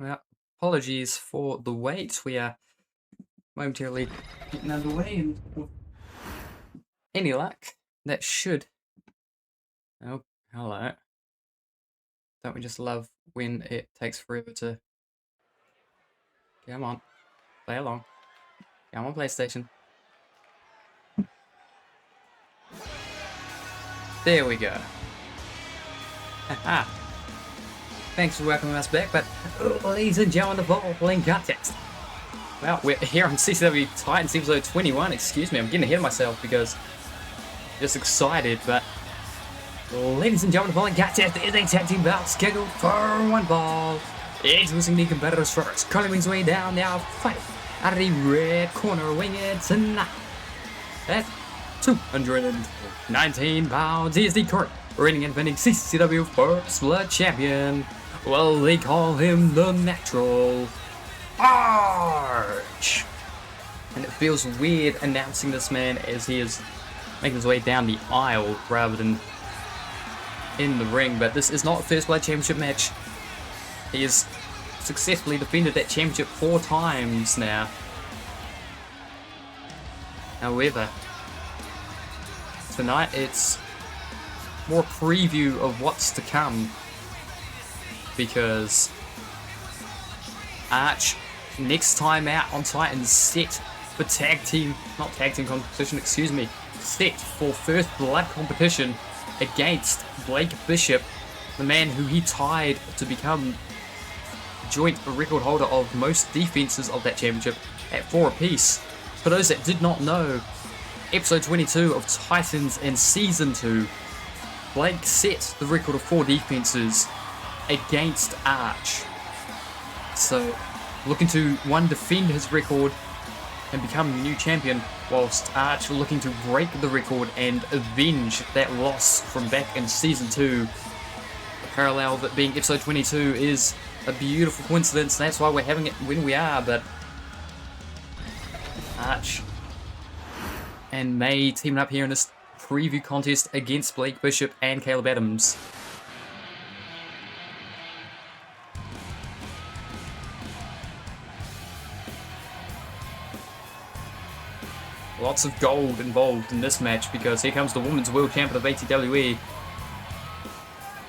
Well, apologies for the wait. We are momentarily getting underway, and with any luck, that should. Oh, hello. Don't we just love when it takes forever to. Come on, play along. Come on, PlayStation. There we go. Haha. Thanks for welcoming us back, but ladies and gentlemen, the following context. Well, we're here on CCW Titans episode 21. Excuse me, I'm getting ahead of myself because I'm just excited, but ladies and gentlemen, the following contest is a tag team bout scheduled for one fall. Introducing the competitors first. Curling his way down now, fight out of the red corner, wing it tonight. At 219 pounds, he is the current reigning and defending CCW First Blood Champion. Well, they call him the Natural Arch. And it feels weird announcing this man as he is making his way down the aisle rather than in the ring, but this is not a First Blood Championship match. He has successfully defended that championship 4 times now. However, tonight it's more a preview of what's to come, because Arch, next time out on Titans, set for not tag team competition, excuse me, set for First Blood competition against Blake Bishop, the man who he tied to become joint record holder of most defenses of that championship at 4 apiece. For those that did not know, episode 22 of Titans in season 2, Blake set the record of 4 defenses against Arch. So, looking to defend his record and become the new champion, whilst Arch looking to break the record and avenge that loss from back in season 2. The parallel that being episode 22 is a beautiful coincidence. That's why we're having it when we are, but Arch and May teaming up here in this preview contest against Blake Bishop and Caleb Adams. Lots of gold involved in this match, because here comes the Women's World Champion of ATWE.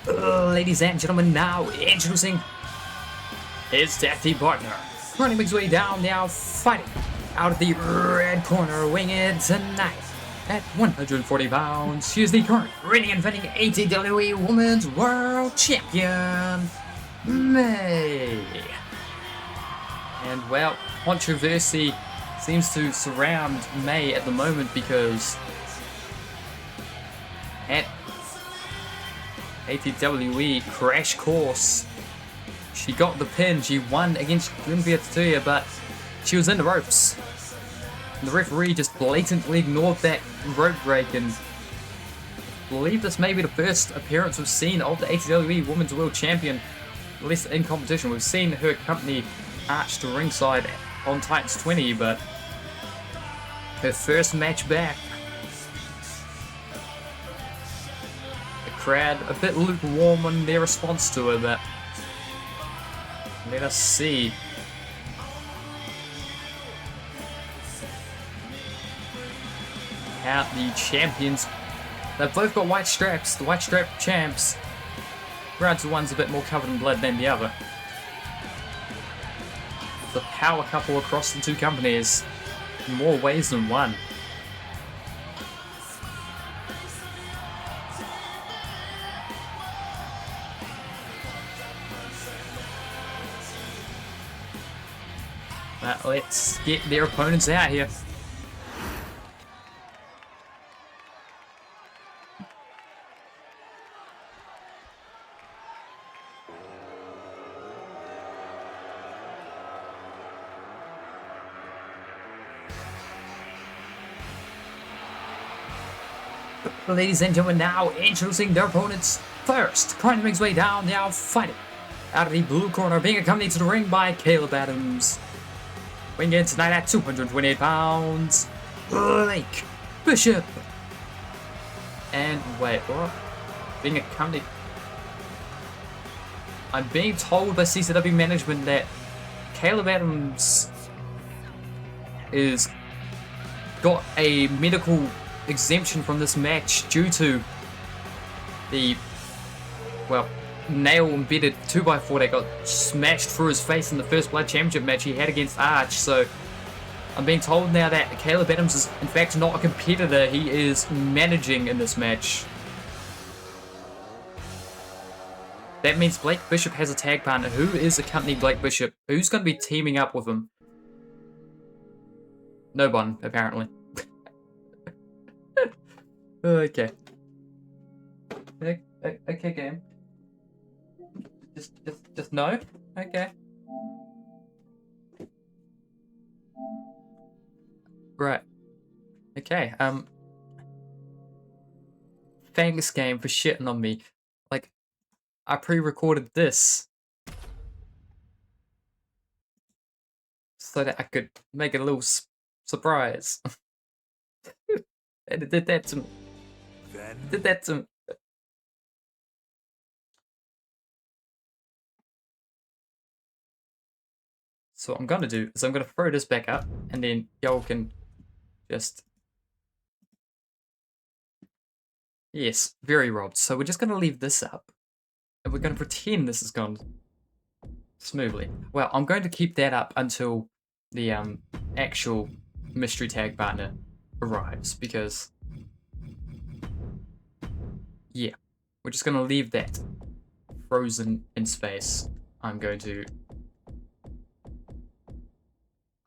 Ladies and gentlemen, now introducing his tag team partner. Running his way down now, fighting out of the red corner, winged tonight. At 140 pounds, she is the current reigning and defending ATWE Women's World Champion, May. And well, controversy seems to surround May at the moment, because at ATWE Crash Course, she got the pin. She won against Olympia Tatuya, but she was in the ropes. And the referee just blatantly ignored that rope break, and I believe this may be the first appearance we've seen of the ATWE Women's World Champion, at least in competition. We've seen her accompany Arch to ringside on Titans 20, but her first match back. The crowd a bit lukewarm in their response to her, but let us see. How the champions, they've both got white straps. The white strap champs, granted one's a bit more covered in blood than the other. The power couple across the 2 companies in more ways than one. Let's get their opponents out here. Ladies and gentlemen, now introducing their opponents first. Trying to make his way down, now fighting out of the blue corner, being accompanied to the ring by Caleb Adams. Weighing in tonight at 228 pounds, Blake Bishop. And wait, what? Being accompanied. I'm being told by CCW management that Caleb Adams is got a medical exemption from this match due to the, well, nail embedded 2x4 that got smashed through his face in the First Blood Championship match he had against Arch. So I'm being told now that Caleb Adams is in fact not a competitor, he is managing in this match. That means Blake Bishop has a tag partner. Who is accompanying Blake Bishop? Who's going to be teaming up with him? No one, apparently. Okay. Okay, game. Just no? Okay. Right. Okay, thanks, game, for shitting on me. Like, I pre-recorded this so that I could make it a little surprise. And it did that to me. It did that to me. So what I'm gonna do is I'm gonna throw this back up, and then y'all can just... Yes, very robbed. So we're just gonna leave this up, and we're gonna pretend this has gone smoothly. Well, I'm going to keep that up until the actual mystery tag partner arrives, because yeah, we're just gonna leave that frozen in space. I'm going to...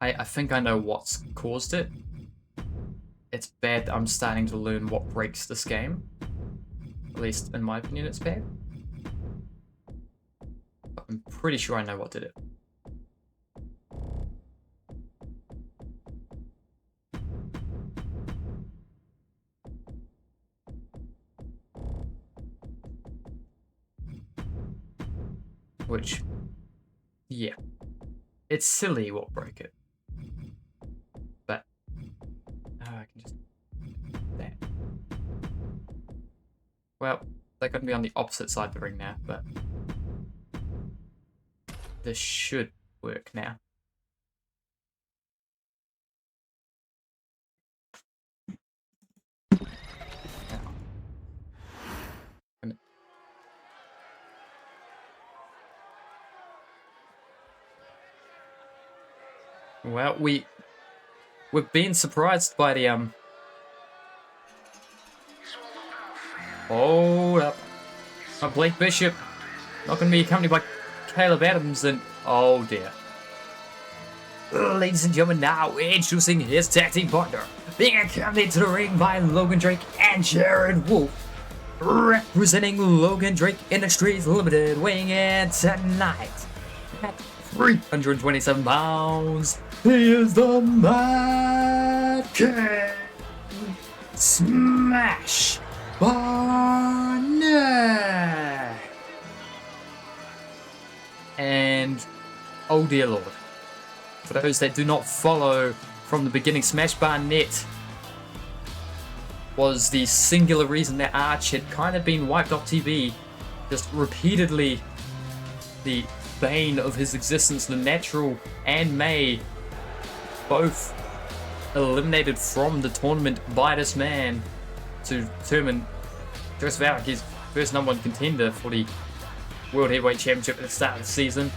I think I know what's caused it. It's bad that I'm starting to learn what breaks this game. At least, in my opinion, it's bad. But I'm pretty sure I know what did it. Which, yeah. It's silly what broke it. But, I can just... That. Well, they're going to be on the opposite side of the ring now, but... This should work now. Well, we've been surprised by the Hold up. Blake Bishop not going to be accompanied by Caleb Adams, and oh dear. Ladies and gentlemen, now introducing his tag team partner, being accompanied to the ring by Logan Drake and Jared Wolf, representing Logan Drake Industries Limited, weighing in tonight at 327 pounds. He is the Mad King Smash Barnett. And oh dear lord, for those that do not follow from the beginning, Smash Barnett was the singular reason that Arch had kind of been wiped off TV, just repeatedly the bane of his existence. The Natural and May both eliminated from the tournament by this man to determine Joseph Alec his first #1 contender for the World Heavyweight Championship at the start of the season.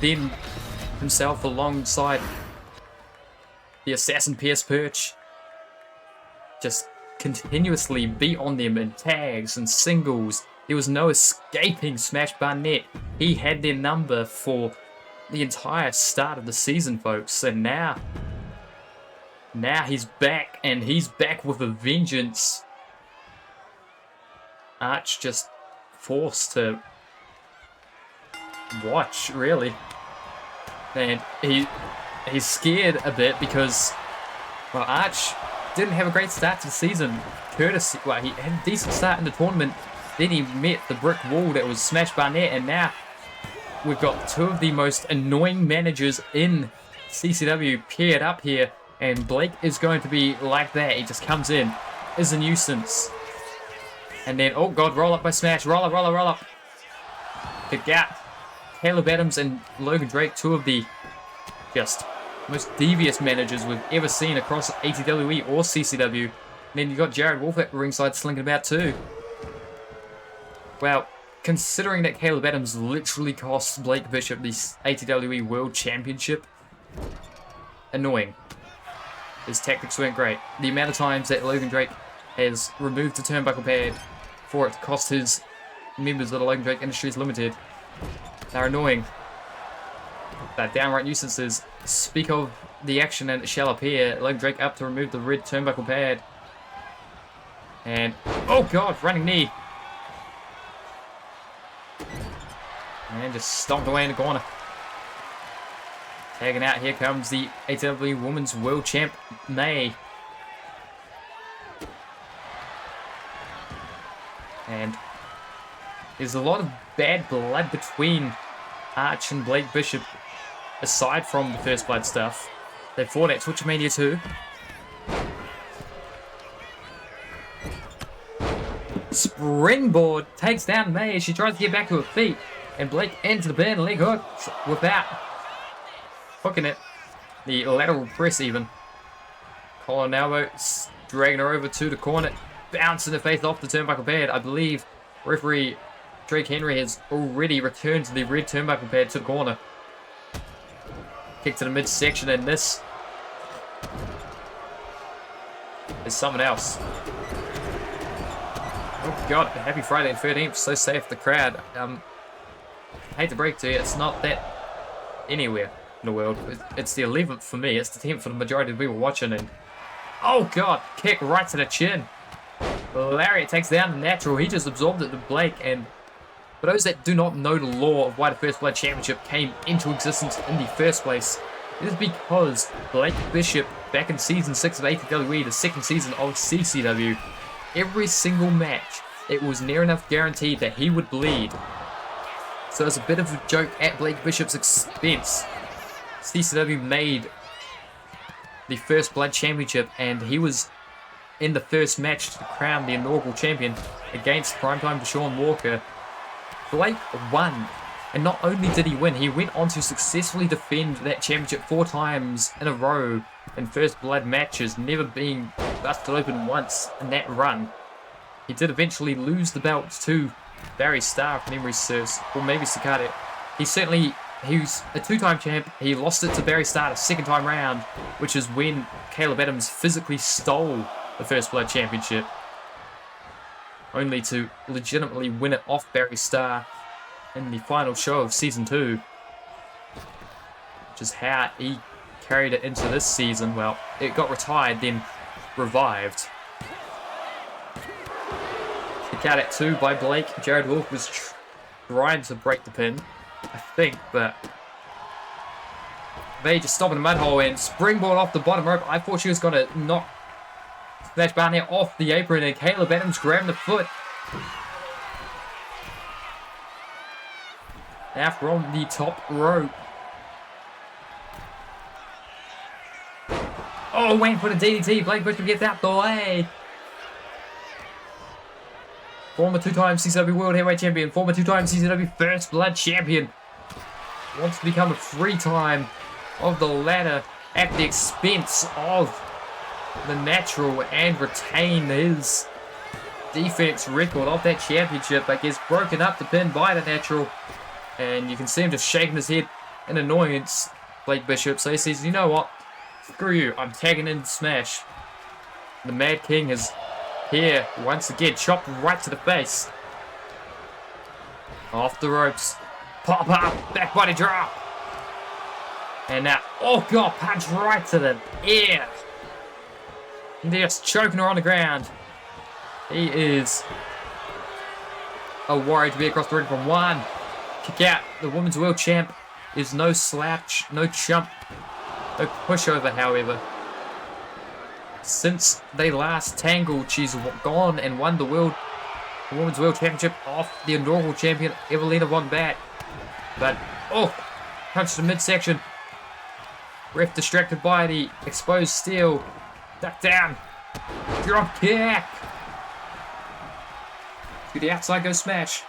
Then himself alongside the assassin Pierce Perch just continuously beat on them in tags and singles. There was no escaping Smash Barnett. He had their number for the entire start of the season, folks, and now he's back, and he's back with a vengeance. Arch just forced to watch, really. And he's scared a bit because, well, Arch didn't have a great start to the season. Courtesy, well, he had a decent start in the tournament. Then he met the brick wall that was Smash Barnett, and now we've got two of the most annoying managers in CCW paired up here, and Blake is going to be like that. He just comes in, is a nuisance. And then, oh god, roll up by Smash, roll up. Kick out. Caleb Adams and Logan Drake, two of the just most devious managers we've ever seen across ATWE or CCW. And then you got Jared Wolf at ringside slinking about too. Well, considering that Caleb Adams literally cost Blake Bishop the ATWE World Championship, annoying. His tactics weren't great. The amount of times that Logan Drake has removed the turnbuckle pad for it to cost his members of the Logan Drake Industries Limited are annoying. They're downright nuisances. Speak of the action and it shall appear. Logan Drake up to remove the red turnbuckle pad. And, oh god, running knee. And just stomped away in the corner. Tagging out, here comes the ATW Women's World Champ, May. And there's a lot of bad blood between Arch and Blake Bishop, aside from the First Blood stuff. They fought at Twitchmania 2. Springboard takes down May as she tries to get back to her feet. And Blake into the pin, leg hook without hooking it. The lateral press even. Collar elbow, dragging her over to the corner. Bouncing the face off the turnbuckle pad. I believe referee Drake Henry has already returned the red turnbuckle pad to the corner. Kick to the midsection, and this is someone else. Oh god, happy Friday the 13th, so safe the crowd. I hate to break to you, it's not that anywhere in the world. It's the 11th for me, it's the 10th for the majority of the people watching, and oh god, kick right to the chin. Lariat takes down the natural, he just absorbed it to Blake, and for those that do not know the law of why the First Blood Championship came into existence in the first place, it is because Blake Bishop, back in Season 6 of ATWE, the second season of CCW, every single match, it was near enough guaranteed that he would bleed. So as a bit of a joke at Blake Bishop's expense, CCW made the First Blood Championship, and he was in the first match to crown the inaugural champion against Primetime Deshaun Walker. Blake won, and not only did he win, he went on to successfully defend that championship 4 times in a row in First Blood matches, never being busted open once in that run. He did eventually lose the belt to Barry Starr, if memory serves, or maybe Sakata. He was a 2-time champ. He lost it to Barry Starr the second time round, which is when Caleb Adams physically stole the First Blood Championship, only to legitimately win it off Barry Starr in the final show of Season 2, which is how he carried it into this season. Well, it got retired, then revived. Kick out at 2 by Blake. Jared Wolf was trying to break the pin, I think, but they just stop in the mud hole and springboard off the bottom rope. I thought she was going to knock Smash Barnett off the apron, and Caleb Adams grabbing the foot. Now from the top rope. Oh, waiting for the DDT. Blake Bishop gets out the way. Former 2-time CCW World Heavyweight Champion, former 2-time CCW First Blood Champion, wants to become a 3-time of the ladder at the expense of the natural and retain his defense record of that championship, but gets broken up the pin by the natural, and you can see him just shaking his head in annoyance, Blake Bishop. So he says, you know what, screw you, I'm tagging in Smash. The Mad King is here once again, chopped right to the face. Off the ropes, pop up, back body drop, and now, oh god, punch right to the ear. And they're just choking her on the ground. He is a warrior to be across the ring from 1. Kick out. The Women's World Champ is no slouch, no chump, no pushover, however. Since they last tangled, she's gone and won the Women's World Championship off the inaugural champion, Evelina Von Bat. But, oh, punch to the midsection. Ref distracted by the exposed steel. Duck down. Drop kick. To the outside goes Smash.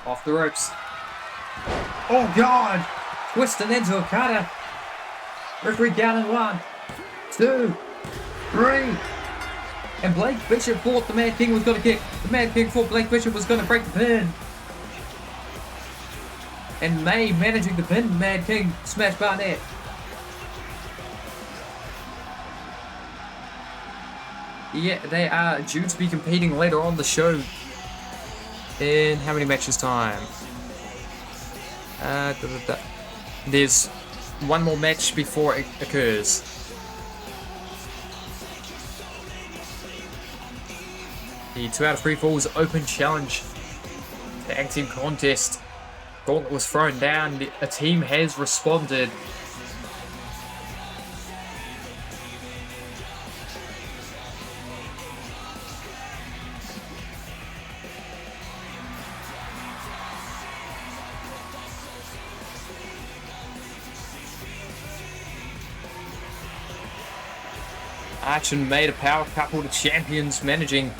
Off the ropes. Oh God! Twisting into a cutter. Referee down in 1, 2, 3. And Blake Bishop thought the Mad King was going to kick. The Mad King thought Blake Bishop was going to break the pin. And May managing to pin Mad King. Smash Barnett. Yeah, they are due to be competing later on the show. In how many matches time? There's one more match before it occurs. The 2 out of 3 falls open challenge. The tag team contest. Gauntlet was thrown down. A team has responded. Arch and May, a power couple, the champions, managing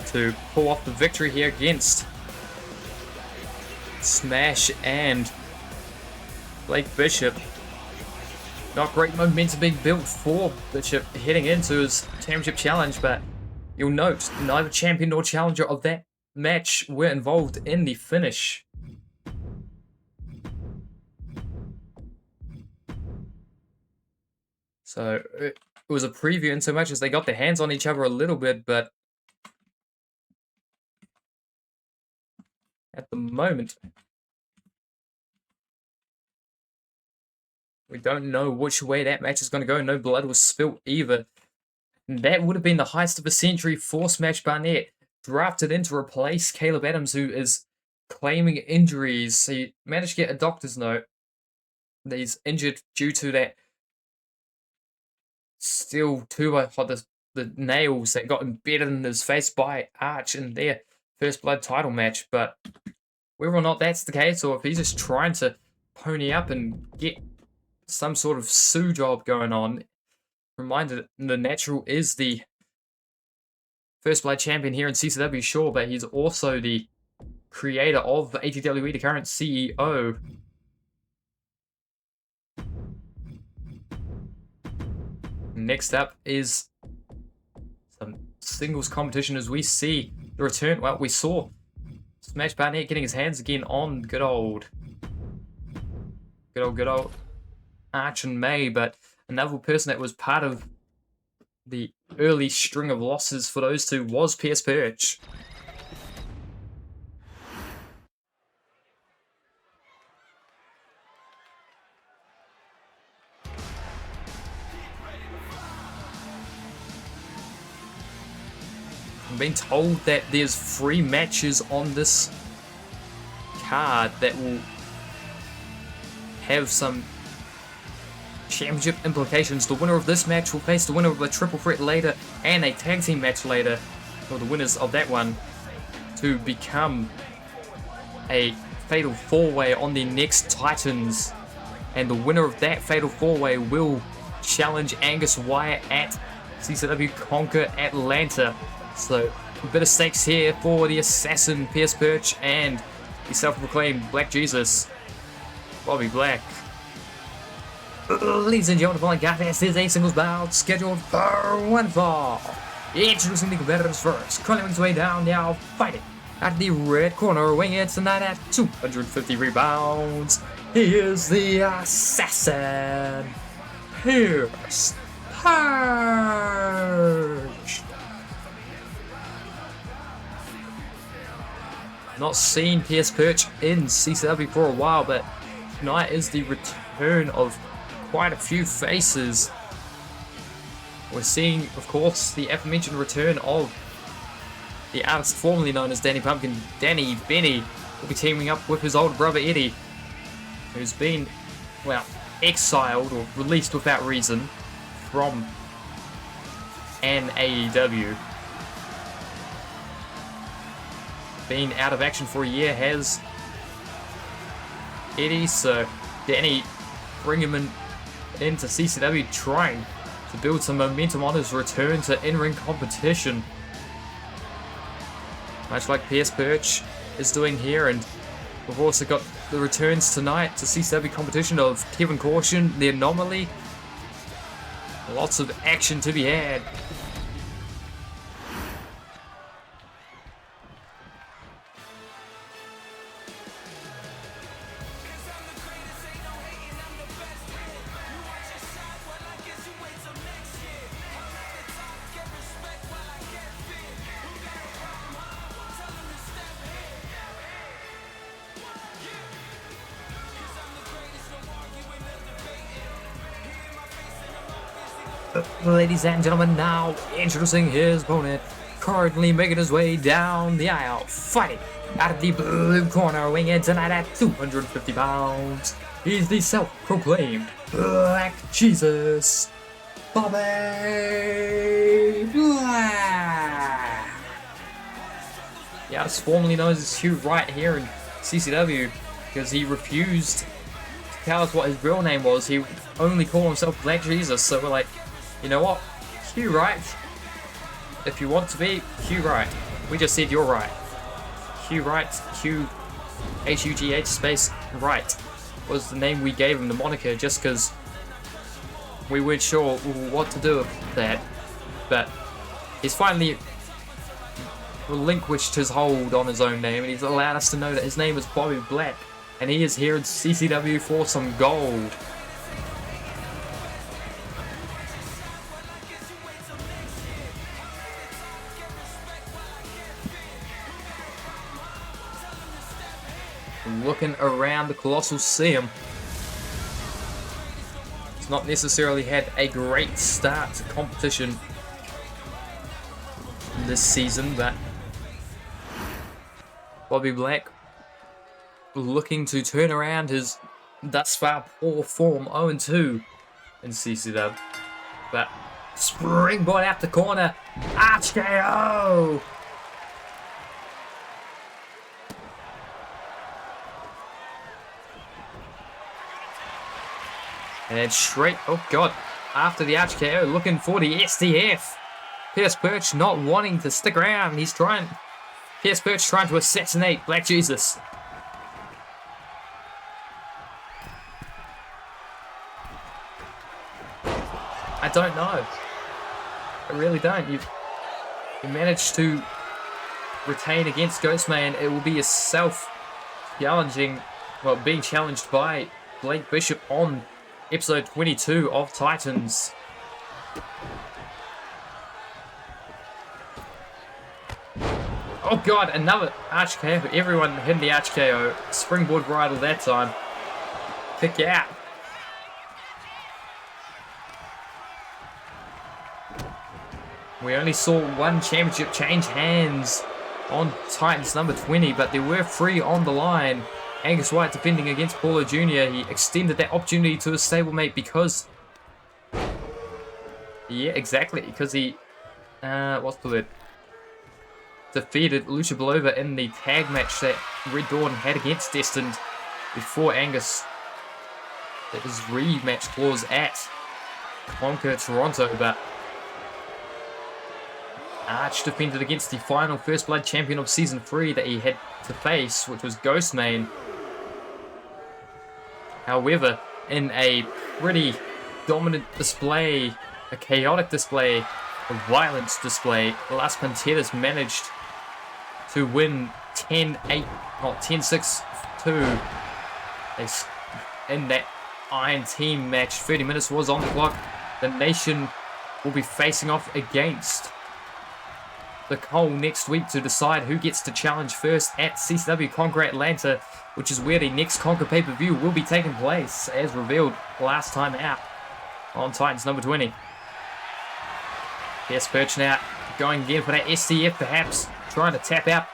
to pull off the victory here against Smash and Blake Bishop. Not great momentum being built for Bishop heading into his championship challenge, but you'll note neither champion nor challenger of that match were involved in the finish. So it was a preview in so much as they got their hands on each other a little bit, but at the moment, we don't know which way that match is going to go. No blood was spilt either. And that would have been the heist of the century for Smash Barnett, drafted in to replace Caleb Adams, who is claiming injuries. He managed to get a doctor's note that he's injured due to that steel 2x, the nails that got embedded in his face by Arch in their First Blood title match. But whether or not that's the case, or if he's just trying to pony up and get some sort of sue job going on, reminded the Natural is the First Blood champion here in CCW, sure, but he's also the creator of ATWE, the current CEO. Next up is some singles competition as we see the return. Well, we saw Smash Barnett getting his hands again on good old Arch and May, but another person that was part of the early string of losses for those two was PS Perch. I'm being told that there's 3 matches on this card that will have some championship implications. The winner of this match will face the winner of a triple threat later and a tag team match later, or the winners of that one, to become a fatal 4-way on the next Titans. And the winner of that fatal 4-way will challenge Angus Wyatt at CCW Conquer Atlanta. So a bit of stakes here for the assassin PS Perch and the self-proclaimed Black Jesus, Bobby Black. Ladies and gentlemen, my God, this is a singles bout scheduled for 1 fall. Introducing the competitors first, crawling his way down, now fighting at the red corner, weighing in tonight at 253 pounds. He is the assassin, PS Perch. Not seen PS Perch in CCW for a while, but tonight is the return of quite a few faces. We're seeing, of course, the aforementioned return of the artist formerly known as Danny Pumpkin. Danny Benny will be teaming up with his older brother Eddie, who's been, well, exiled or released without reason from an AEW. Been out of action for a year has Eddie, so Danny bring him into CCW, trying to build some momentum on his return to in-ring competition. much like PS Perch is doing here. And we've also got the returns tonight to CCW competition of Kevin Caution, the Anomaly. Lots of action to be had. Ladies and gentlemen, now introducing his opponent, currently making his way down the aisle, fighting out of the blue corner, weighing in tonight at 250 pounds. He's the self-proclaimed Black Jesus, Bobby Black. Yeah, it's formerly known as Hugh Wright here in CCW because he refused to tell us what his real name was. He only called himself Black Jesus, so we're like, you know what, Hugh Wright, if you want to be Hugh Wright, we just said you're right. Hugh Wright, H-U-G-H space Wright was the name we gave him, the moniker, just because we weren't sure what to do with that. But he's finally relinquished his hold on his own name, and he's allowed us to know that his name is Bobby Black, and he is here in CCW for some gold. Looking around the Colosseum, it's not necessarily had a great start to competition this season, but Bobby Black looking to turn around his thus far poor form, 0-2 in CCW. But springboard out the corner, Arch KO! And straight, oh god, after the Arch KO, looking for the STF. PS Perch not wanting to stick around. PS Perch trying to assassinate Black Jesus. I don't know. I really don't. You managed to retain against Ghostman. It will be a self-challenging, well, being challenged by Blake Bishop on episode 22 of Titans. Oh god, another Arch KO. Everyone hitting the Arch KO. Springboard bridle that time. Pick out. We only saw one championship change hands on Titans number 20, but there were 3 on the line. Angus White defending against Paulo Jr. He extended that opportunity to his stablemate because... yeah, exactly. Because he... what's the word? Defeated Lucha Belova in the tag match that Red Dawn had against Destined before Angus. That was rematch clause at Conquer Toronto, but... Arch defended against the final First Blood champion of Season 3 that he had to face, which was Ghostman. However, in a pretty dominant display, a chaotic display, a violence display, Las Panteras managed to win 10-8, not 10-6-2 in that Iron Team match. 30 minutes was on the clock. The Nation will be facing off against the Cole next week to decide who gets to challenge first at CCW Conquer Atlanta, which is where the next Conquer pay-per-view will be taking place, as revealed last time out on Titans number 20. PS Perch now going again for that STF, perhaps trying to tap out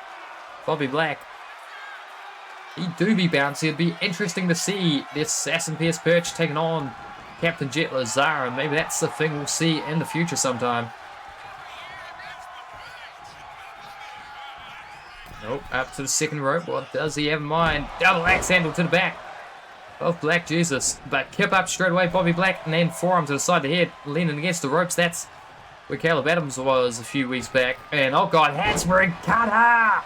Bobby Black. He do be bouncy. It'd be interesting to see the assassin PS Perch taking on Captain Jet Lazara. Maybe that's the thing we'll see in the future sometime. Nope, up to the second rope. What does he have in mind? Double axe handle to the back of Black Jesus. But kip up straight away, Bobby Black, and then forearm to the side of the head, leaning against the ropes. That's where Caleb Adams was a few weeks back. And oh god, handspring cutter!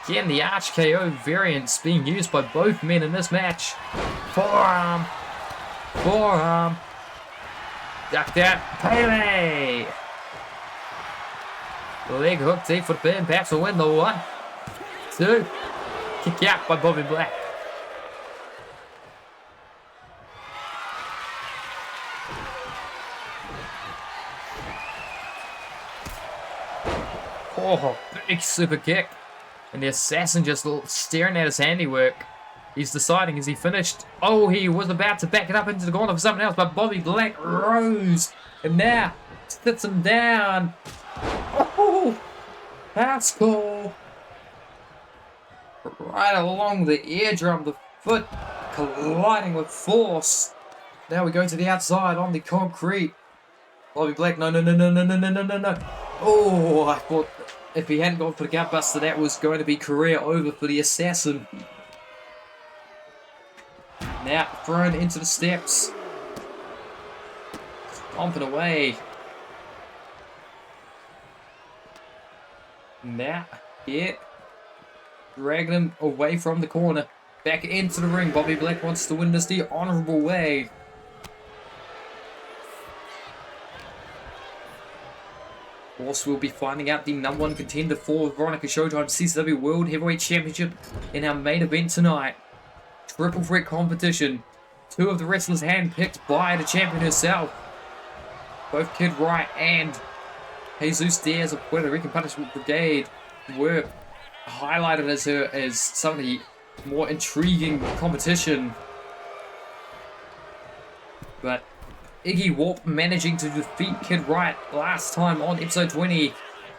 Again, the Arch KO variants being used by both men in this match. Forearm. Forearm. Duck that. Pele! Leg hook deep for the pin. Perhaps will win the 1, 2. Kick out by Bobby Black. Oh, big super kick. And the assassin just staring at his handiwork. He's deciding, is he finished? Oh, he was about to back it up into the corner for something else, but Bobby Black rose. And now sits him down. Oh, that's cool. Right along the eardrum, the foot colliding with force. Now we go to the outside on the concrete. Bobby Black, no. Oh, I thought if he hadn't gone for the gutbuster, that was going to be career over for the assassin. Now thrown into the steps. Stomping away. Now, yeah. Dragging him away from the corner. Back into the ring. Bobby Black wants to win this the honorable way. Of course, we'll be finding out the #1 contender for Veronica Showtime CCW World Heavyweight Championship in our main event tonight. Triple threat competition. 2 of the wrestlers handpicked by the champion herself. Both Kid Wright and Jesus Diaz of Puerto Rican Punishment Brigade were highlighted as some of the more intriguing competition. But Iggy Warp managing to defeat Kid Wright last time on episode 20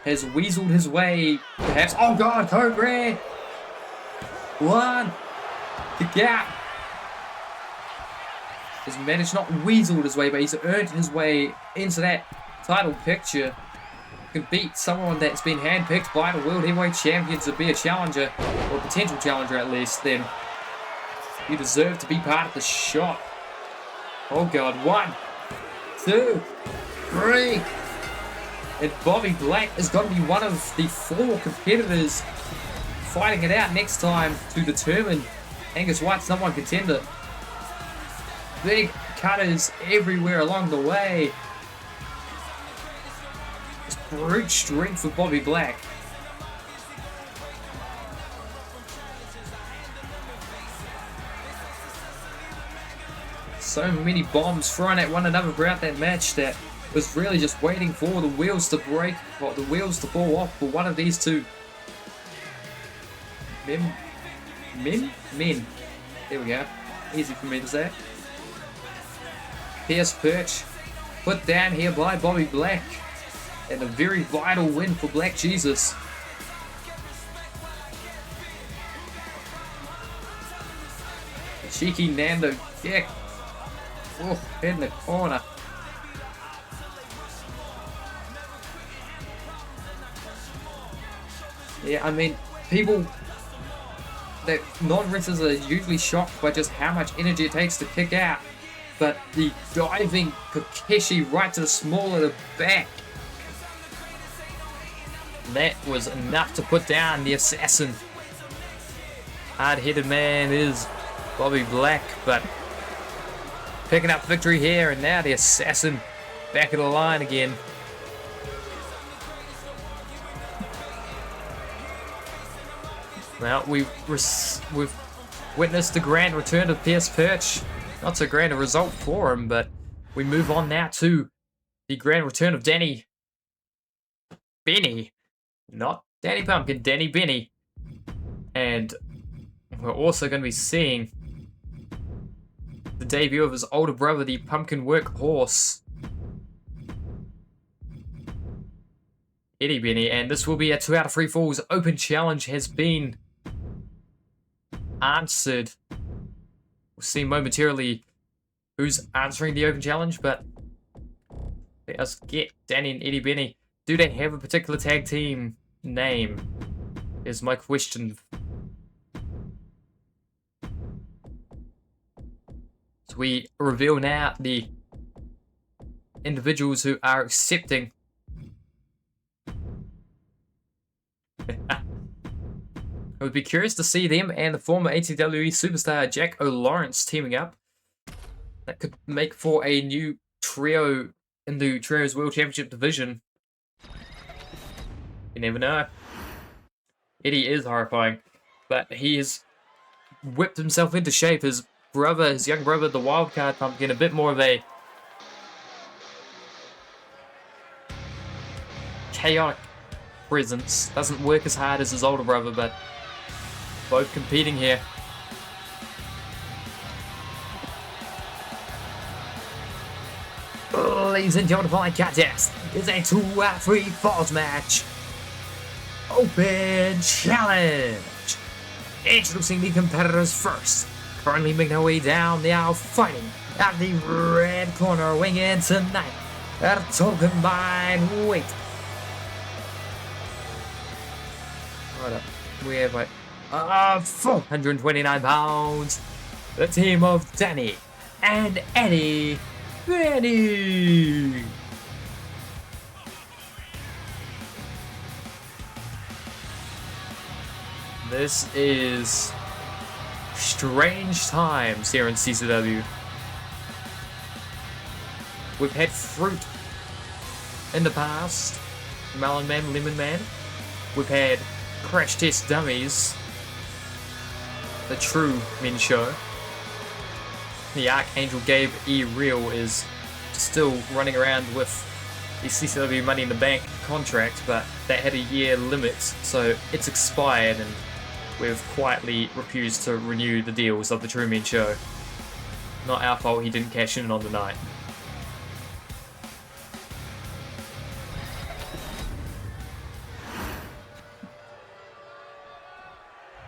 has weaseled his way, perhaps. Oh god, Cobra! 1, kick out. Has managed, not weaseled his way, but he's earned his way into that title picture. Can beat someone that's been handpicked by the World Heavyweight Champion to be a challenger, or a potential challenger at least, then you deserve to be part of the shot. Oh god, 1, 2, 3. And Bobby Black is going to be one of the 4 competitors fighting it out next time to determine Angus White's #1 contender. Big cutters everywhere along the way. Just brute strength for Bobby Black. So many bombs thrown at one another throughout that match that was really just waiting for the wheels to break, or the wheels to fall off for one of these two. Men. There we go. Easy for me to say. Pierce Perch put down here by Bobby Black. And a very vital win for Black Jesus. Cheeky Nando kick. Oh, head in the corner. Yeah, I mean, people that non-wrestlers are usually shocked by just how much energy it takes to kick out. But the diving Kokeshi right to the small of the back. That was enough to put down the assassin. Hard-headed man is Bobby Black, but picking up victory here, and now the assassin back of the line again. Well, we've witnessed the grand return of Pierce Perch. Not so grand a result for him, but we move on now to the grand return of Danny Benny. Not Danny Pumpkin, Danny Benny. And we're also going to be seeing the debut of his older brother, the Pumpkin Workhorse, Eddie Benny. And this will be a 2 out of 3 falls. Open challenge has been answered. We'll see momentarily who's answering the open challenge, but let us get Danny and Eddie Benny. Do they have a particular tag team name? Is my question. So we reveal now the individuals who are accepting. I would be curious to see them and the former ATWE superstar Jack O'Lawrence teaming up. That could make for a new trio in the Trios World Championship division. You never know. Eddie is horrifying, but he has whipped himself into shape. His brother, his young brother, the Wildcard Pumpkin, a bit more of a chaotic presence. Doesn't work as hard as his older brother, but both competing here. Ladies and gentlemen, my contest is a 2 out of 3 falls match. Open challenge. Introducing the competitors first. Currently making their way down the aisle, fighting at the red corner, weighing in tonight at a total combined weight. Hold up. We have like 429 pounds. The team of Danny and Eddie. Benny. This is strange times here in CCW. We've had fruit in the past, Melon Man, Lemon Man. We've had Crash Test Dummies, the True Men Show. The Archangel Gabe E. Real is still running around with the CCW Money in the Bank contract, but that had a year limit, so it's expired and we've quietly refused to renew the deals of the True Men Show. Not our fault he didn't cash in on the night.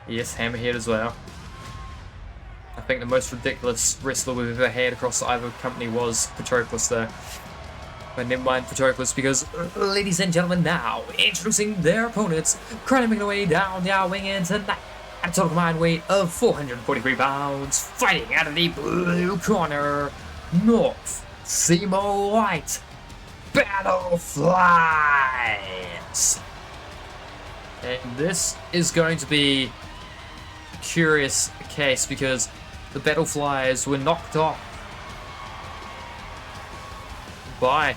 Yes, Hammerhead as well. I think the most ridiculous wrestler we've ever had across either company was Patroclus though. But never mind Patroclus, because ladies and gentlemen, now introducing their opponents, currently making their way down the aisle, wing in tonight at a total combined weight of 443 pounds, fighting out of the blue corner, North Seymour White, Battle Flies. And this is going to be a curious case because the Battle Flies were knocked off by,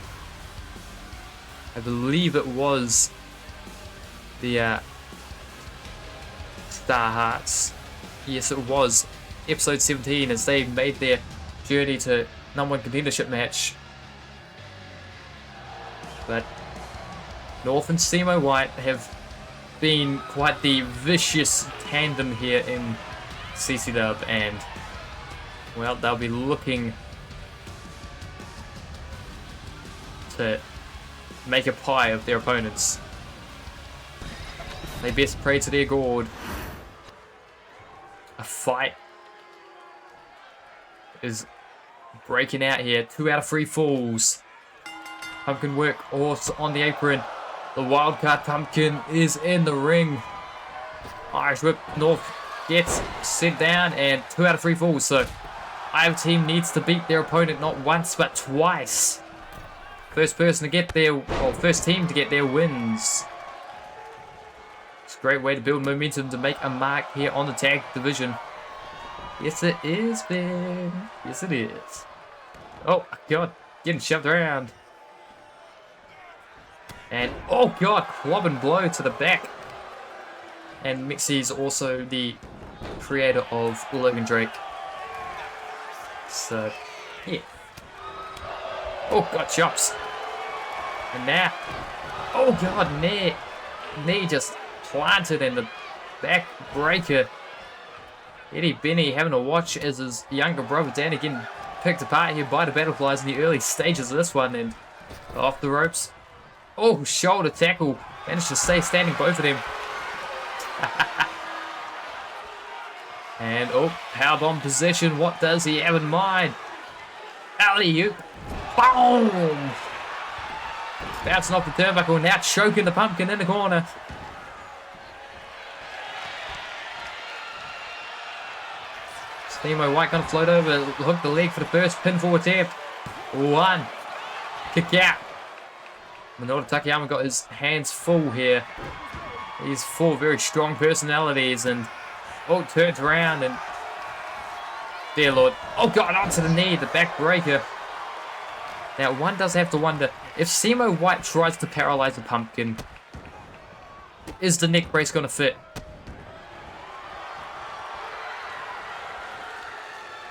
I believe it was the Star Hearts. Yes, it was episode 17 as they made their journey to #1 contendership match. But North and Seymour White have been quite the vicious tandem here in CCW, and well, they'll be looking to make a pie of their opponents. They best pray to their god. A fight is breaking out here. 2 out of 3 falls. Pumpkin work horse on the apron. The Wildcard Pumpkin is in the ring. Irish Whip North gets sent down and 2 out of 3 falls. So either team needs to beat their opponent not once but twice. First person to get their, or first team to get their wins. It's a great way to build momentum to make a mark here on the tag division. Yes it is, Ben. Yes it is. Oh god, getting shoved around. And oh god, club and blow to the back. And Mixie's also the creator of Logan Drake. So, yeah. Oh god, chops. And now, oh god, knee just planted in the back breaker. Eddie Benny having to watch as his younger brother Danny getting picked apart here by the Battle Flies in the early stages of this one, and off the ropes. Oh, shoulder tackle. Managed to stay standing, both of them. And oh, powerbomb position. What does he have in mind? Alley-oop. Boom! Bouncing off the turnbuckle, now choking the Pumpkin in the corner. Seymour White gonna float over, hook the leg for the first pinfall attempt. 1, Kick out. Minoru Takayama got his hands full here. He's four very strong personalities and turns around and dear Lord. Oh God, onto the knee, the backbreaker. Now one does have to wonder if Simo White tries to paralyze the Pumpkin, is the neck brace gonna fit?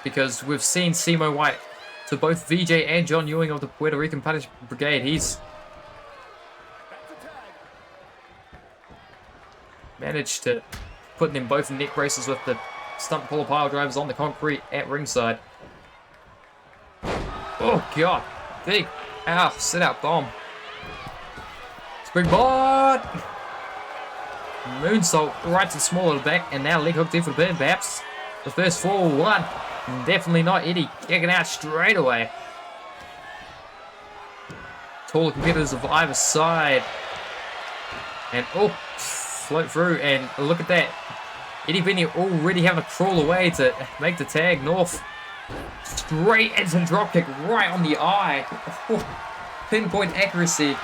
Because we've seen Simo White to both VJ and John Ewing of the Puerto Rican Punish Brigade. He's managed to put them both in neck braces with the stump puller pile drivers on the concrete at ringside. Oh God, big sit out bomb. Springboard! Moonsault right to the small of the back, and now leg hook there for the pin. Perhaps the first 4-1. Definitely not Eddie kicking out straight away. Taller competitors of either side. And float through, and look at that. Eddie Benny already having to crawl away to make the tag north. Straight into the dropkick right on the eye. Pinpoint accuracy.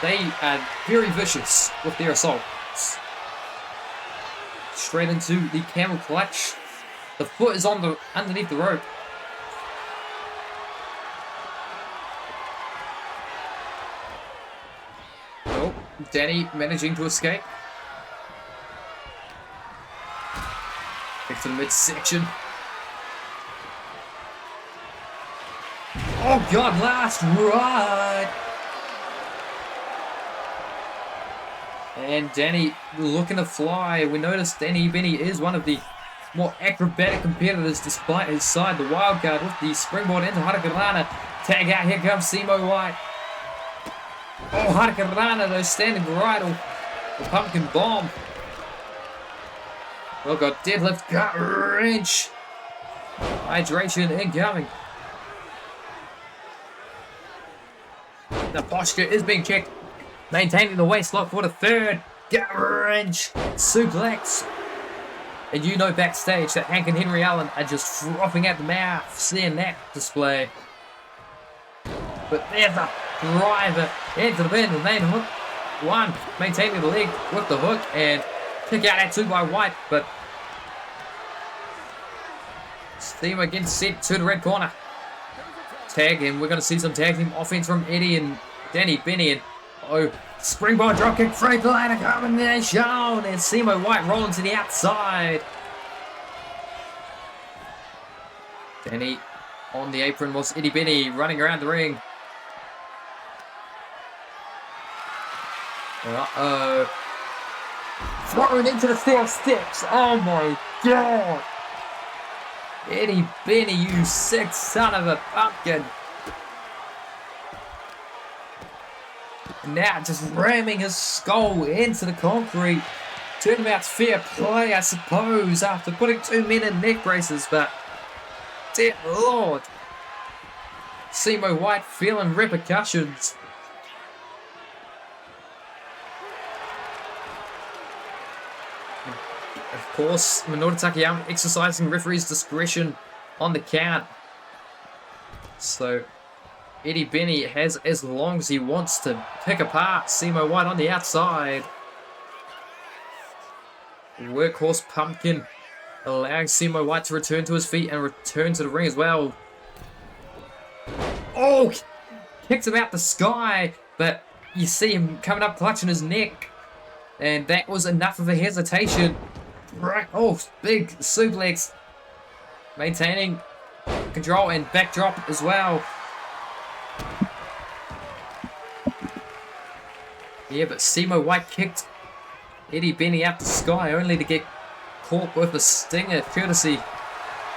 They are very vicious with their assaults. Straight into the camel clutch. The foot is on the underneath the rope. Oh, Danny managing to escape. Back to the midsection. Oh God, last ride. And Danny looking to fly. We noticed Danny Benny is one of the more acrobatic competitors despite his side. The wild card with the springboard into Hurricanrana. Tag out, here comes Simo White. Oh, Hurricanrana though, standing right on the pumpkin bomb. Oh God, deadlift, gut wrench. Hydration incoming. The posture is being checked. Maintaining the waist lock for the third. Gut wrench. Suplex. And you know backstage that Hank and Henry Allen are just frothing at the mouth seeing that display. But there's a driver into the pin with main hook. One, maintaining the leg with the hook and kick out at 2 by White, but Steamer again sent to the red corner. Tag, and we're going to see some tag team offense from Eddie and Danny Benny. And springboard dropkick, free glider combination, and Simo White rolling to the outside. Danny on the apron was Eddie Benny running around the ring. Thrown into the steel steps. Oh my God. Eddie Benny, you sick son of a pumpkin. Now just ramming his skull into the concrete. Turnabout's fair play, I suppose, after putting 2 men in neck braces, but dear Lord. Simo White feeling repercussions. Of course, Minoru Takayama exercising referee's discretion on the count. So Eddie Benny has as long as he wants to pick apart Simo White on the outside. Workhorse Pumpkin allowing Simo White to return to his feet and return to the ring as well. Oh! Kicks him out the sky, but you see him coming up clutching his neck. And that was enough of a hesitation. Right. Oh, big suplex. Maintaining control and backdrop as well. Yeah, but Simo White kicked Eddie Benny out the sky only to get caught with a stinger courtesy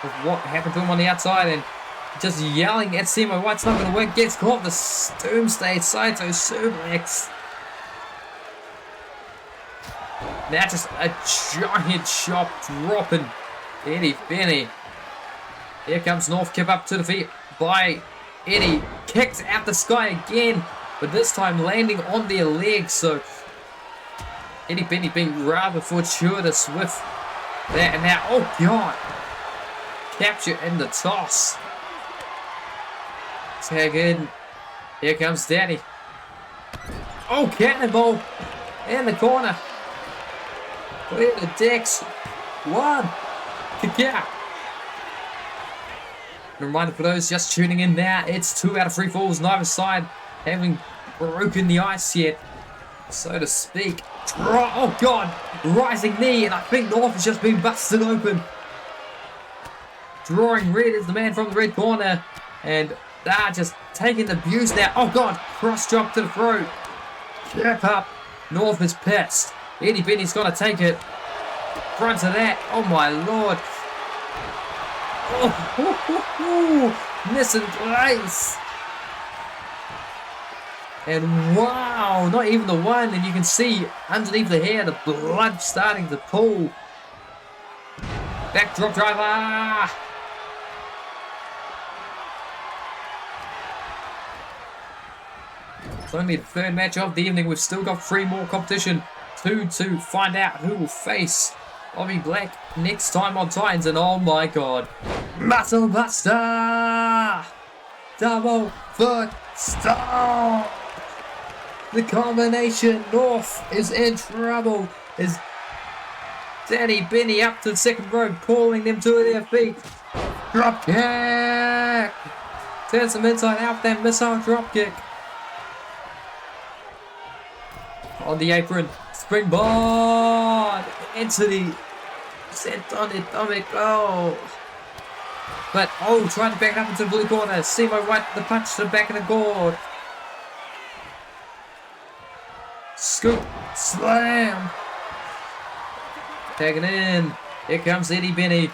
of what happened to him on the outside, and just yelling at Simo White's not going to work. Gets caught the Doomsday Saito suplex. Now just a giant chop dropping Eddie Benny. Here comes North Kip up to the feet by Eddie. Kicked out the sky again, but this time landing on their legs. So Eddie Benny being rather fortuitous with that. And now, oh God, capture in the toss. Tag in. Here comes Danny. Oh, cannonball in the corner. Clear the decks. One. Kick out. A reminder for those just tuning in now, it's 2 out of 3 falls, neither side having broken the ice yet, so to speak. Oh God, rising knee, and I think North has just been busted open. Drawing red is the man from the red corner, and just taking the abuse now. Oh God, cross drop to the throat. Cap up. North is pissed. Eddie Benny's got to take it. Front of that. Oh my Lord. Oh, missing place. And wow, not even the one. And you can see underneath the hair, the blood starting to pool. Backdrop driver. It's only the third match of the evening. We've still got 3 more competition. 2 to find out who will face Bobby Black next time on Titans. And oh my God, Muscle Buster! Double foot stomp! The combination, North is in trouble. Is Danny Benny up to the second rope, calling them to their feet. Drop kick! Turn some inside out, that missile drop kick. On the apron, springboard into the set on the stomach. Oh, but trying to back up into the blue corner. Simo White the punch to the back of the gourd. Scoop, slam, tagging in. Here comes Eddie Benny.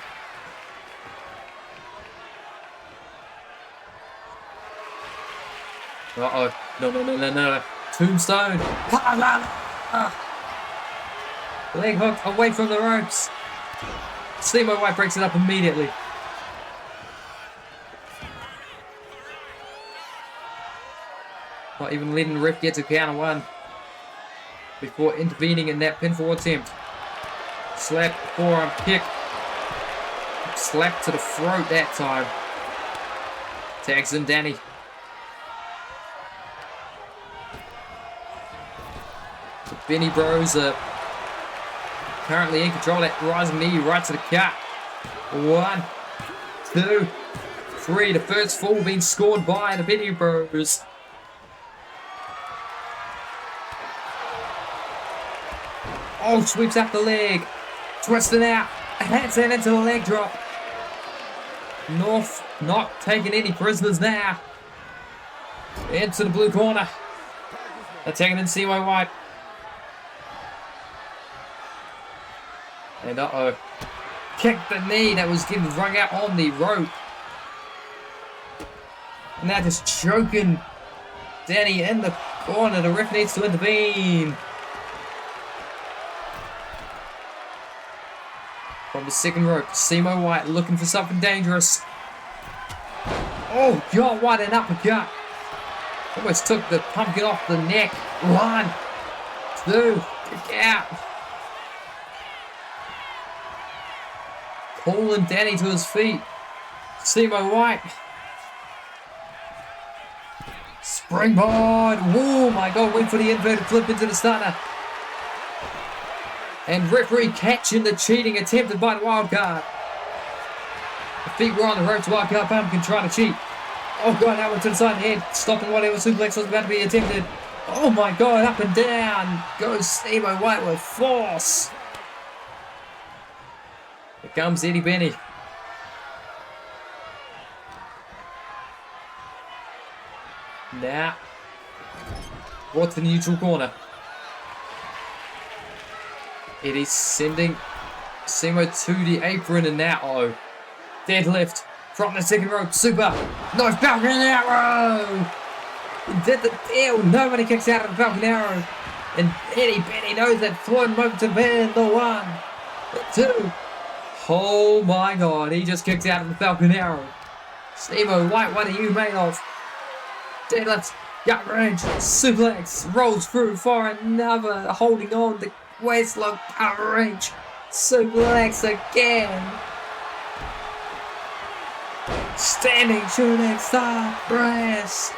No. Tombstone. Leg hook away from the ropes. Simo White breaks it up immediately. Not even letting the ref get to counter 1 before intervening in that pinfall attempt. Slap, forearm kick. Slap to the throat that time. Tags in Danny. The Benny Bros are currently in control. That rising knee right to the cut. 1, 2, 3. The first fall being scored by the Benny Bros. Oh, sweeps up the leg. Twisting out. Handstand into the leg drop. North not taking any prisoners now. Into the blue corner. They're taking in Simo White. And kick the knee that was getting wrung out on the rope. And now just choking Danny in the corner. The ref needs to intervene. From the second rope, Simo White looking for something dangerous. Oh God, what an uppercut. Almost took the pumpkin off the neck. 1, 2, kick out. Pulling Danny to his feet. Simo White. Springboard. Oh my God, wait for the inverted flip into the stunner. And referee catching the cheating attempted by the Wildcard. The feet were on the ropes. Wildcard Pumpkin trying to cheat. Oh God, that one to the side of the head. Stopping whatever suplex was about to be attempted. Oh my God, up and down. Goes Simo White with force. Here comes Eddie Benny. Now, brought to the neutral corner. Eddie's sending Simo to the apron, and now, deadlift from the second rope. Super. No, Falcon Arrow. He did the deal. Nobody kicks out of the Falcon Arrow. And Eddie Benny knows that floating moment to win the 1, the 2. Oh my God, he just kicked out of the Falcon Arrow. Simo White, what are you made of? Deadlift, gut range, suplex, rolls through for another, holding on the waistlock, gut range, suplex again. Standing shooting star press.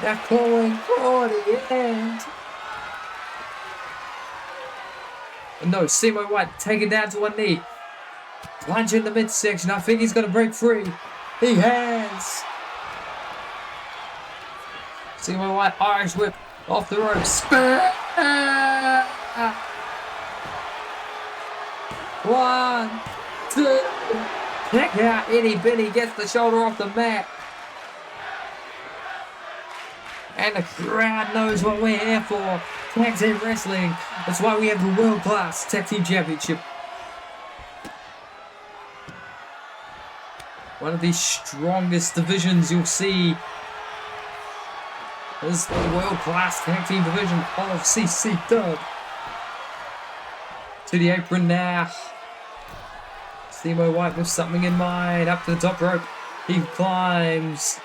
They're calling for the end. No, Simo White taken down to one knee. Plunge in the midsection. I think he's going to break free. He has. Simo White, Irish whip off the ropes. 1, 2. Check out. Itty Bitty gets the shoulder off the mat. And the crowd knows what we're here for. Tag team wrestling. That's why we have the World Class Tag Team Championship. One of the strongest divisions you'll see is the World Class Tag Team Division of CCW. To the apron now. Simo White with something in mind. Up to the top rope. He climbs.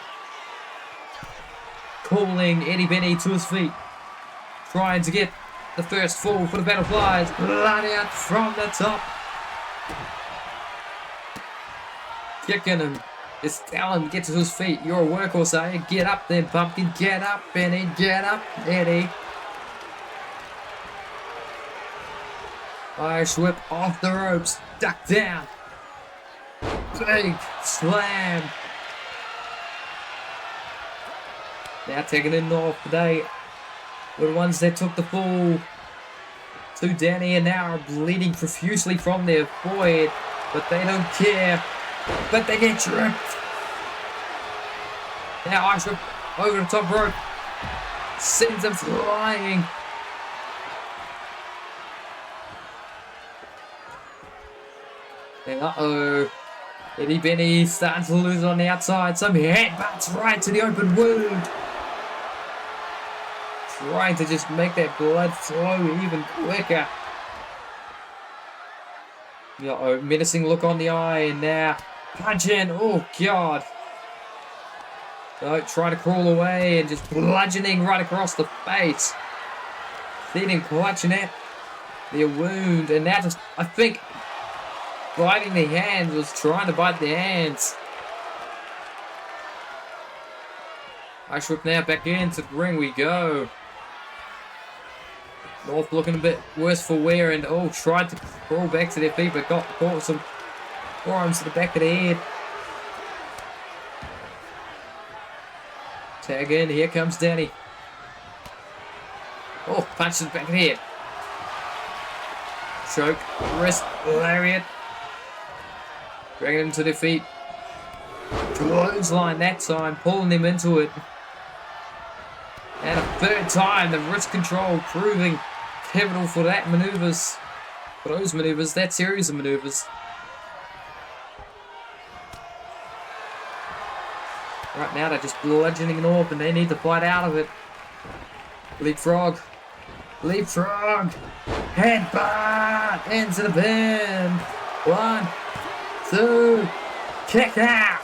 Calling Eddie Benny to his feet. Trying to get the first fall for the Battle Flyers. Blood out from the top. Kicking him. Just tell him, get to his feet. You're a workhorse, are you? Get up then, Pumpkin. Get up, Benny. Get up, Eddie. Irish whip off the ropes. Duck down. Big slam. Now taking it North today. Were the ones that took the fall to Danny and now are bleeding profusely from their void. But they don't care. But they get tripped. Now Irish whip over the top rope. Sends them flying. And uh-oh. Eddie Benny starting to lose on the outside. Some headbutts right to the open wound. Trying to just make that blood flow even quicker. Uh-oh, menacing look on the eye, and now punch in. Oh, God. Trying to crawl away and just bludgeoning right across the face. Then him clutching at their wound, and now just, I think, biting the hands, was trying to bite the hands. Irish whip now back into the ring we go. North looking a bit worse for wear, and tried to crawl back to their feet, but got caught with some forearms to the back of the head. Tag in, here comes Danny. Oh, punch to the back of the head. Choke, wrist, lariat. Dragging them to their feet. Clothesline that time, pulling them into it. And a third time, the wrist control proving pivotal for that maneuvers. For those maneuvers, that series of maneuvers. Right now, they're just bludgeoning North, and they need to fight out of it. Leapfrog. Leapfrog. Headbutt into the pin. 1, 2. Kick out.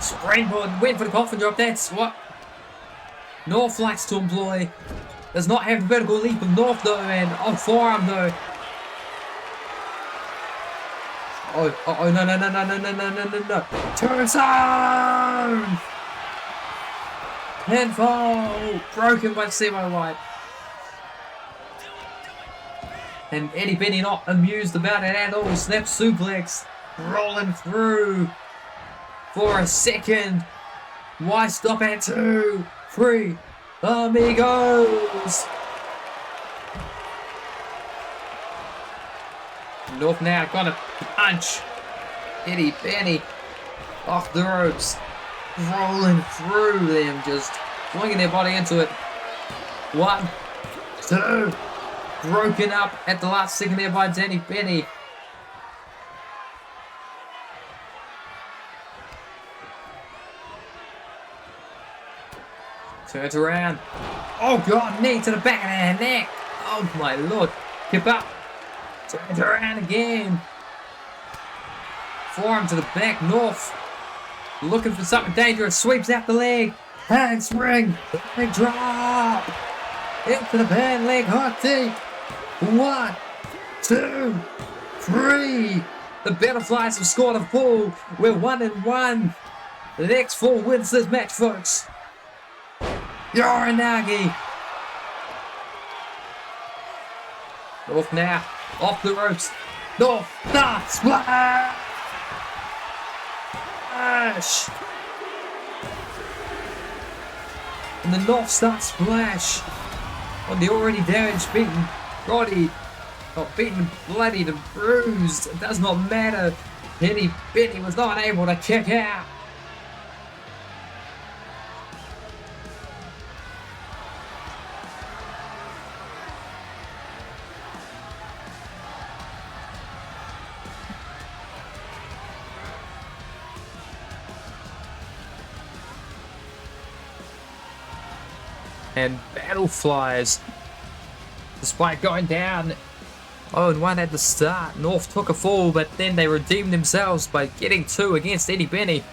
Springboard, went for the coffin drop. That's what North likes to employ. Does not have the vertical leap of North though, and forearm though. Oh, no. Tombstone! Pinfall! Broken by Simo White. And Eddie Benny not amused about it at all. Snap suplex. Rolling through. For a second. Why stop at 2, 3, amigos? North now gonna punch Eddie Benny off the ropes, rolling through them, just flinging their body into it. 1, 2, broken up at the last second there by Danny Benny. Turns around. Oh God, knee to the back of the neck. Oh my Lord. Keep up. Turns around again. Forearm to the back. North. Looking for something dangerous. Sweeps out the leg. Handspring. Leg drop. Into the pan. Leg hot deep. 1, 2, 3. The Butterflies have scored a full. We're 1-1. The next 4 wins this match, folks. Yoranagi. North now. Off the ropes. North. Splash. And the North Star Splash on the already damaged, beaten Roddy. Not beaten, bloodied, and bruised. It does not matter. Benny was not able to kick out. And Battle Flies, despite going down 0-1 at the start, North took a fall, but then they redeemed themselves by getting 2 against Eddie Benny.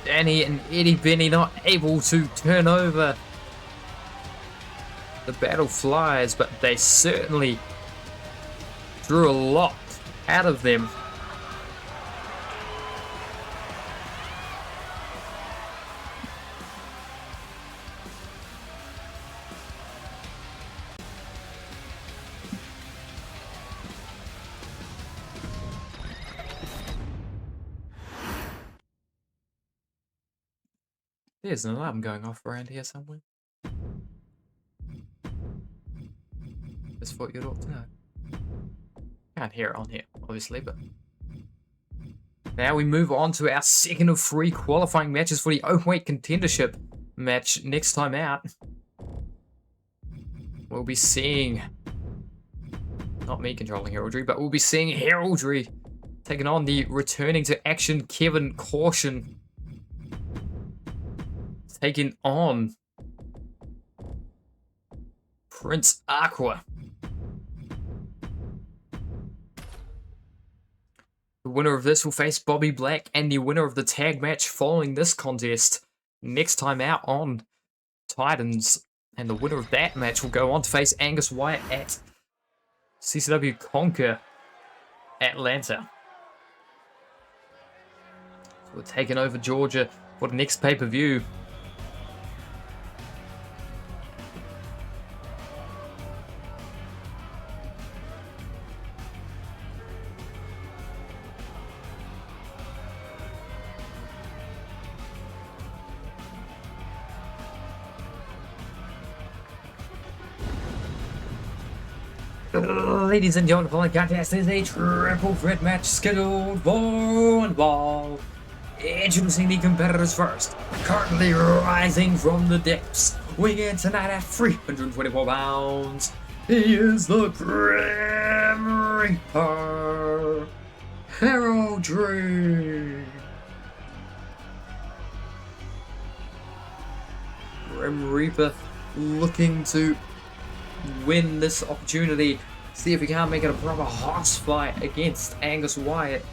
Danny and Eddie Benny not able to turn over the Battle Flies, but they certainly drew a lot out of them. There's an alarm going off around here somewhere. Just thought you'd ought to know. Can't hear it on here, obviously, but... Now we move on to our second of 3 qualifying matches for the Openweight Contendership match next time out. We'll be seeing... Not me controlling Heraldry, but we'll be seeing Heraldry taking on the returning to action Kevin Caution. Taking on Prince Aqua. The winner of this will face Bobby Black, and the winner of the tag match following this contest next time out on Titans. And the winner of that match will go on to face Angus Wyatt at CCW Conquer Atlanta. So we're taking over Georgia for the next pay-per-view. Ladies and gentlemen, the following contest is a triple threat match scheduled for one ball. Introducing the competitors first, currently rising from the depths, weighing in tonight at 324 pounds. He is the Grim Reaper, Heraldry. Grim Reaper looking to win this opportunity. See if we can't make it a proper hoss fight against Angus Wyatt.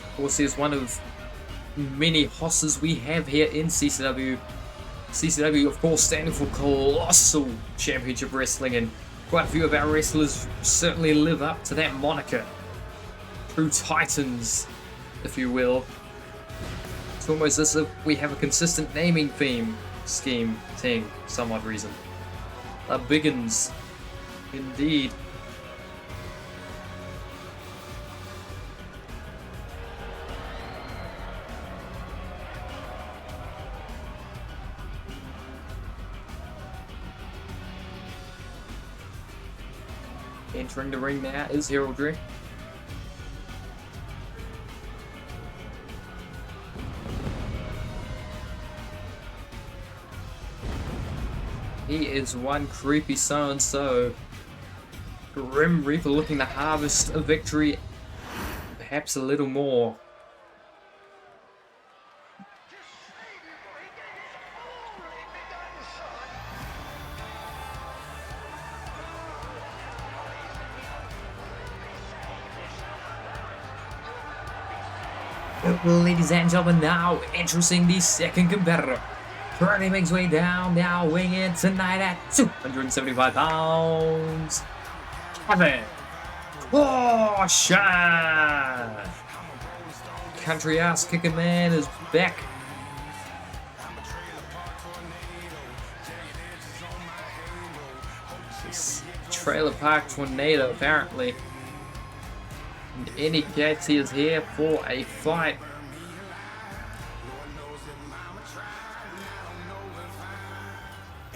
Of course, he's one of many hosses we have here in CCW. CCW, of course, standing for Colossal Championship Wrestling, and quite a few of our wrestlers certainly live up to that moniker. True Titans, if you will. It's almost as if we have a consistent naming scheme thing, for some odd reason. Biggins, indeed. Entering the ring now is Heraldry. He is one creepy so-and-so. Grim Reaper looking to harvest a victory, perhaps a little more. Ladies and gentlemen, now introducing the second competitor. Currently makes way down, now weighing in tonight at 275 pounds. Kevin Colossal. Country ass kicking man is back. This trailer park tornado apparently indicates he is here for a fight.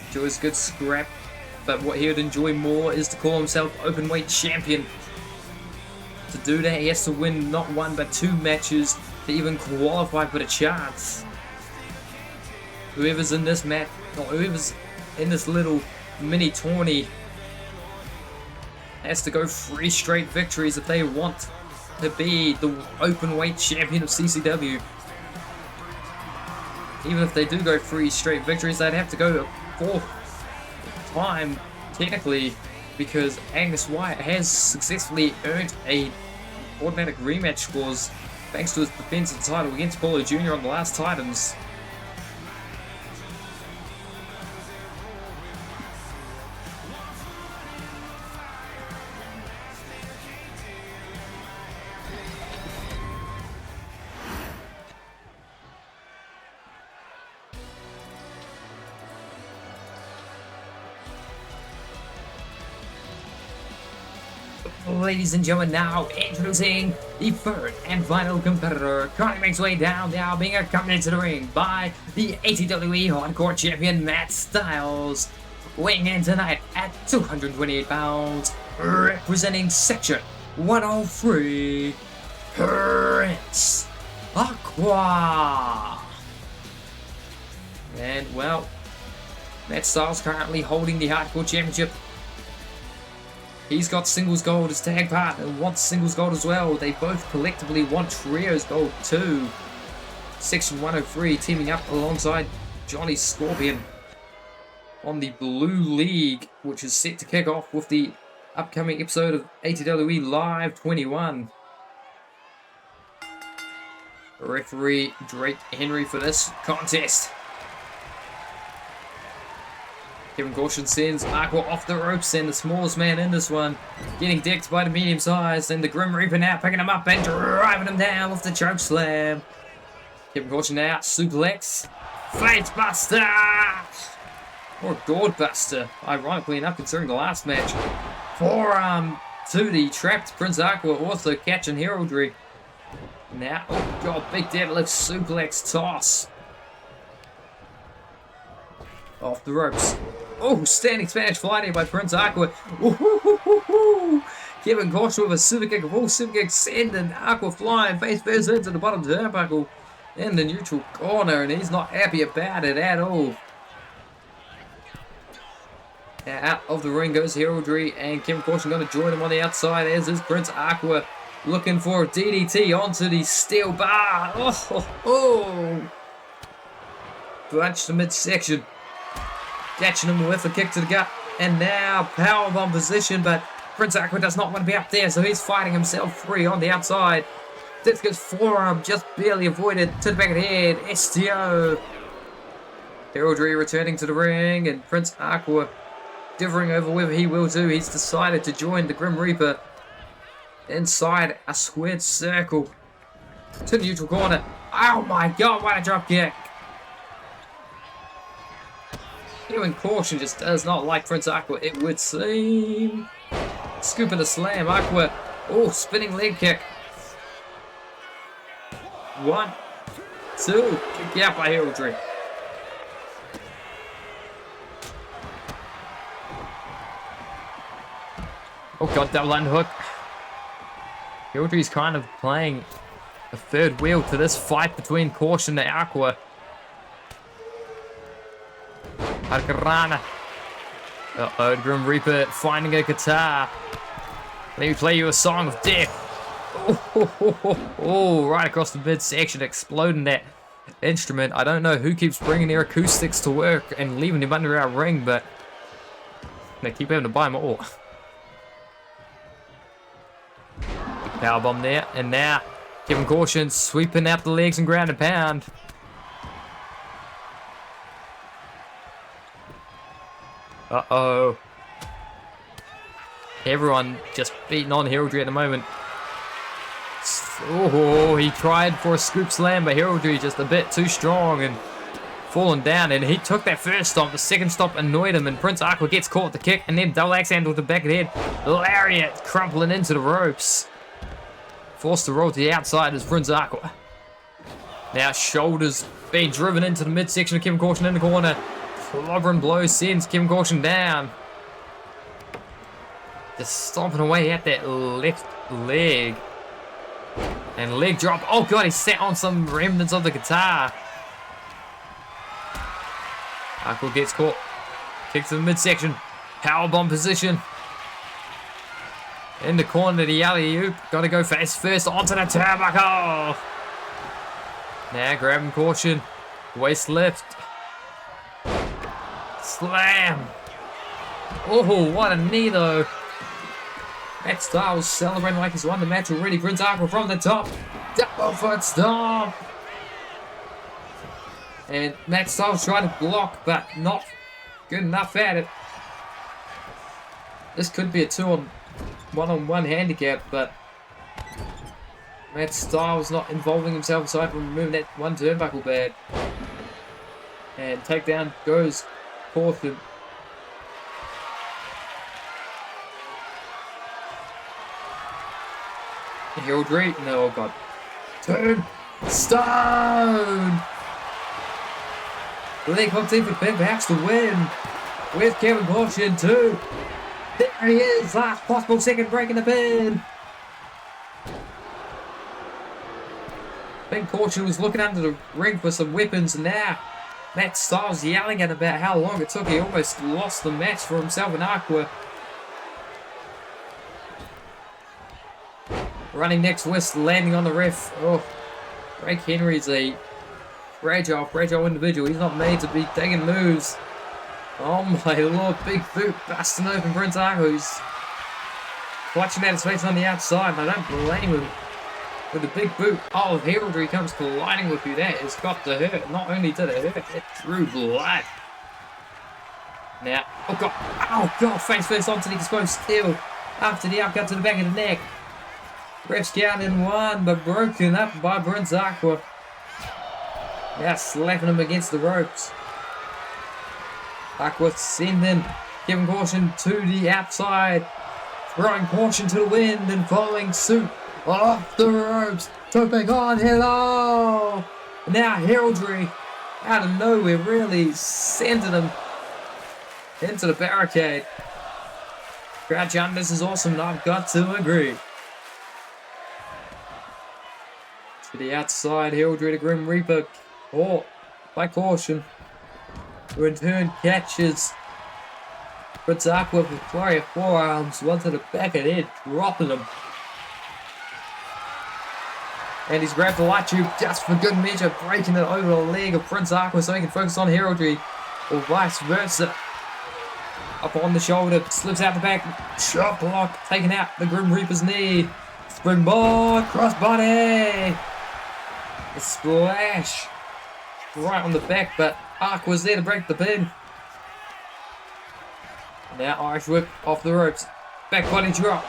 Enjoys good scrap, but what he would enjoy more is to call himself openweight champion. To do that, he has to win not one but 2 matches to even qualify for the chance. Whoever's in this match, or whoever's in this little mini tourney, has to go 3 straight victories if they want to be the openweight champion of CCW. Even if they do go 3 straight victories, they'd have to go a 4th time, technically, because Angus Wyatt has successfully earned a automatic rematch clause thanks to his defense of the title against Paulo Jr. on the last Titans. Ladies and gentlemen, now introducing the third and final competitor. Currently makes way down, now being accompanied to the ring by the ATWE Hardcore Champion Matt Styles. Weighing in tonight at 228 pounds, representing Section 103, Prince Aqua. And well, Matt Styles currently holding the Hardcore Championship. He's got singles gold as tag partner and wants singles gold as well. They both collectively want trios gold too. Section 103 teaming up alongside Johnny Scorpion on the Blue League, which is set to kick off with the upcoming episode of ATWE Live 21. Referee Drake Henry for this contest. Kevin Caution sends Aqua off the ropes, and the smallest man in this one getting decked by the medium size, and the Grim Reaper now picking him up and driving him down with the choke slam. Kevin Caution now suplex, face buster, or gourd buster, ironically enough considering the last match. Forearm to the trapped Prince Aqua, also catching heraldry. Now, oh god, big deadlift suplex toss. Off the ropes. Oh, standing Spanish fly knee by Prince Aqua. Kevin Caution with a super kick. Oh, super kick sending Aqua flying face first into the bottom turnbuckle in the neutral corner, and he's not happy about it at all. Now out of the ring goes heraldry, and Kevin Caution going to join him on the outside, as is Prince Aqua looking for a DDT onto the steel bar. Oh. Punch to midsection. Catching him with a kick to the gut, and now powerbomb position, but Prince Aqua does not want to be up there, so he's fighting himself free on the outside. Discus forearm just barely avoided to the back of the head. STO. Heraldry returning to the ring, and Prince Aqua differing over whether he will do. He's decided to join the Grim Reaper inside a squared circle to the neutral corner. Oh my god, what a drop kick! Kevin Caution just does not like Prince Aqua, it would seem. Scoop and a slam, Aqua. Oh, spinning leg kick. 1, 2, kick out by heraldry. Oh god, double underhook. Heraldry's kind of playing a third wheel to this fight between Caution and Aqua. Arcarana. Uh-oh, Grim Reaper finding a guitar. Let me play you a song of death. Oh, right across the midsection, exploding that instrument. I don't know who keeps bringing their acoustics to work and leaving them under our ring, but they keep having to buy more. Powerbomb there, and now Kevin Caution sweeping out the legs and ground and pound. Uh-oh. Everyone just beating on Heraldry at the moment. Oh, he tried for a scoop slam, but Heraldry just a bit too strong and falling down. And he took that first stomp. The second stomp annoyed him, and Prince Aqua gets caught with the kick, and then double axe handle to the back of the head. Lariat crumpling into the ropes. Forced to roll to the outside as Prince Aqua. Now shoulders being driven into the midsection of Kevin Caution in the corner. Clobbering blow sends Kevin Caution down. Just stomping away at that left leg. And leg drop. Oh god, he sat on some remnants of the guitar. Aqua gets caught. Kicks to the midsection. Powerbomb position. In the corner, the alley-oop. Gotta go face first onto the turnbuckle. Now grabbing Caution. Waist lift. Slam. Oh, what a knee though. Matt Styles celebrating like he's won the match already. Prince Aqua from the top. Double foot stomp. And Matt Styles trying to block, but not good enough at it. This could be a one-on-one handicap, but Matt Styles not involving himself aside from removing that one turnbuckle bad. And takedown goes Caution. Heraldry, no, oh god. Turn Stone! Leg hooks in for pin, perhaps to win. With Kevin Caution too. There he is, last possible second breaking the pin. I think Caution was looking under the ring for some weapons, and now Matt Styles yelling at about how long it took. He almost lost the match for himself and Aqua. Running next twist, landing on the ref. Oh, Greg Henry's a fragile individual. He's not made to be taking moves. Oh my lord, big boot busting open Prince Aqua, who's clutching at his face on the outside, and I don't blame him. With the big boot, oh, Heraldry comes colliding with you. That has got to hurt. Not only did it hurt, it drew blood. Now, oh god, face first onto the exposed steel. After the upcut to the back of the neck. Ref's count in one, but broken up by Prince Aqua. Now slapping him against the ropes. Aqua sending Kevin Caution to the outside. Throwing Caution to the wind and following suit off the ropes. Topic on, hello! Now Heraldry, out of nowhere, really sending him into the barricade. Crouch under, this is awesome, and I've got to agree. To the outside, Heraldry to Grim Reaper, caught by Caution, who in turn catches Prince Aqua with a flurry of forearms, one to the back of the head, dropping him. And he's grabbed the light tube just for good measure, breaking it over the leg of Prince Aqua so he can focus on Heraldry, or vice versa. Up on the shoulder, slips out the back, shot block, taking out the Grim Reaper's knee. Springboard, crossbody! A splash right on the back, but Aqua's there to break the pin. Now Irish whip off the ropes, back body drop.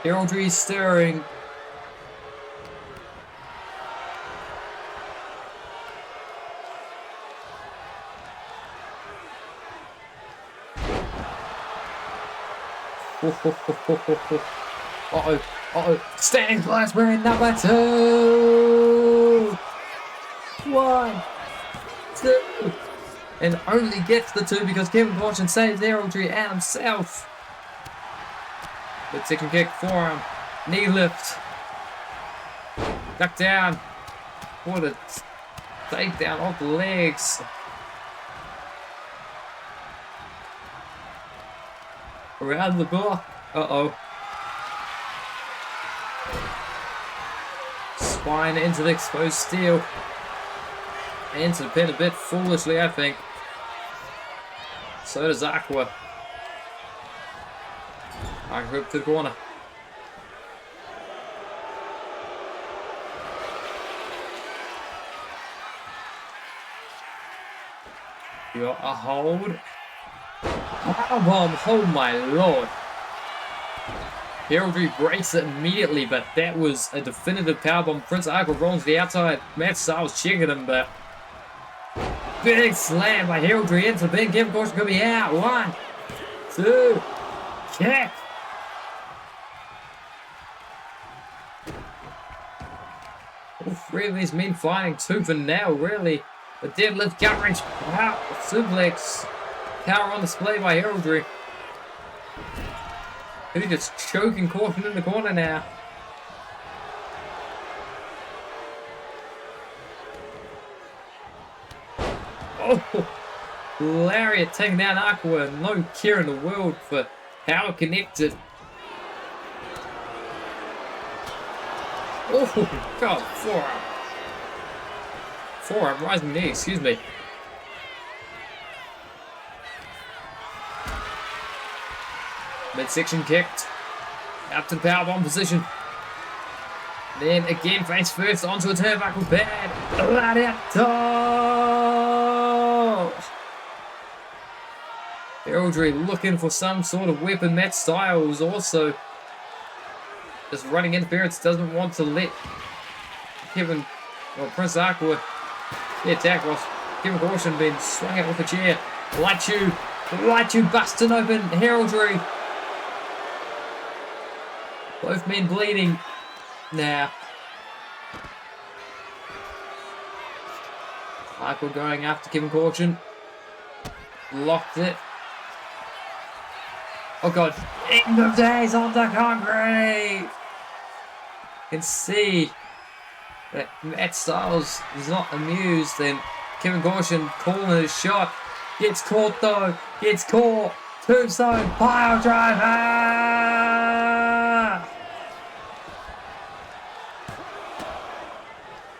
Heraldry stirring. Uh-oh. Standing close, we're in number 2. 1, 2. And only gets the 2 because Kevin Caution saves Heraldry and himself. Good second kick, forearm, knee lift. Duck down. What a takedown off the legs. Around the block. Uh-oh. Spine into the exposed steel. Into the pin a bit foolishly, I think. So does Aqua. I hope to the corner. You got a hold. Powerbomb, oh my lord. Heraldry breaks it immediately, but that was a definitive powerbomb. Prince Aqua rolls to the outside. Matt Styles checking him, but big slam by Heraldry into the pin. Kevin Caution could be out. 1, 2, kick. All three of these men fighting tooth and nail, really. The deadlift gut wrench, wow, suplex, power on display by Heraldry. He's just choking Caution in the corner now. Oh, lariat taking down Aqua. No care in the world for power connected. Oh, God, forearm. Forearm, rising knee, excuse me. Midsection kicked. Up to the powerbomb position. Then again, face first onto a turnbuckle pad. Heraldry looking for some sort of weapon. Matt Styles also just running interference. Doesn't want to let Prince Aqua attack while Kevin Caution being swung out with a chair. Light you busting open Heraldry. Both men bleeding now. Aqua going after Kevin Caution. Locked it. Oh God. End of days on the concrete. You can see that Matt Styles is not amused, and Kevin Caution calling his shot. Gets caught though. Gets caught. Tombstone pile driver.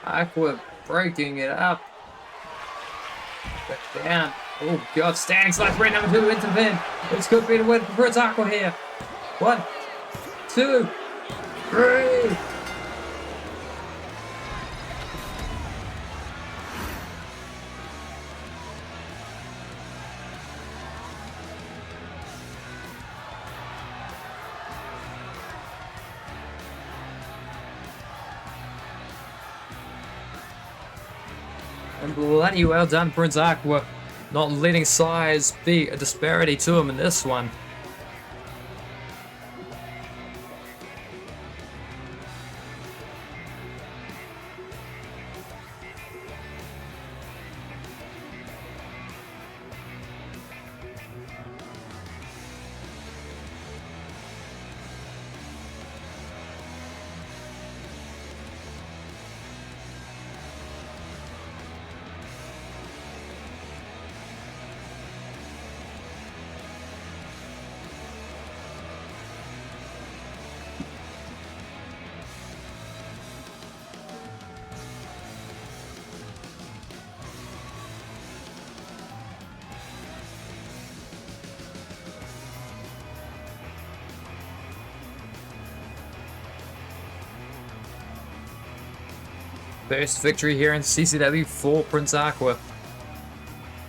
Aqua breaking it up. Back down. Oh God, standing slash red number 2 into the pin. This could be the win for Prince Aqua here. 1, 2, 3. And bloody well done, Prince Aqua. Not letting size be a disparity to him in this one. First victory here in CCW for Prince Aqua.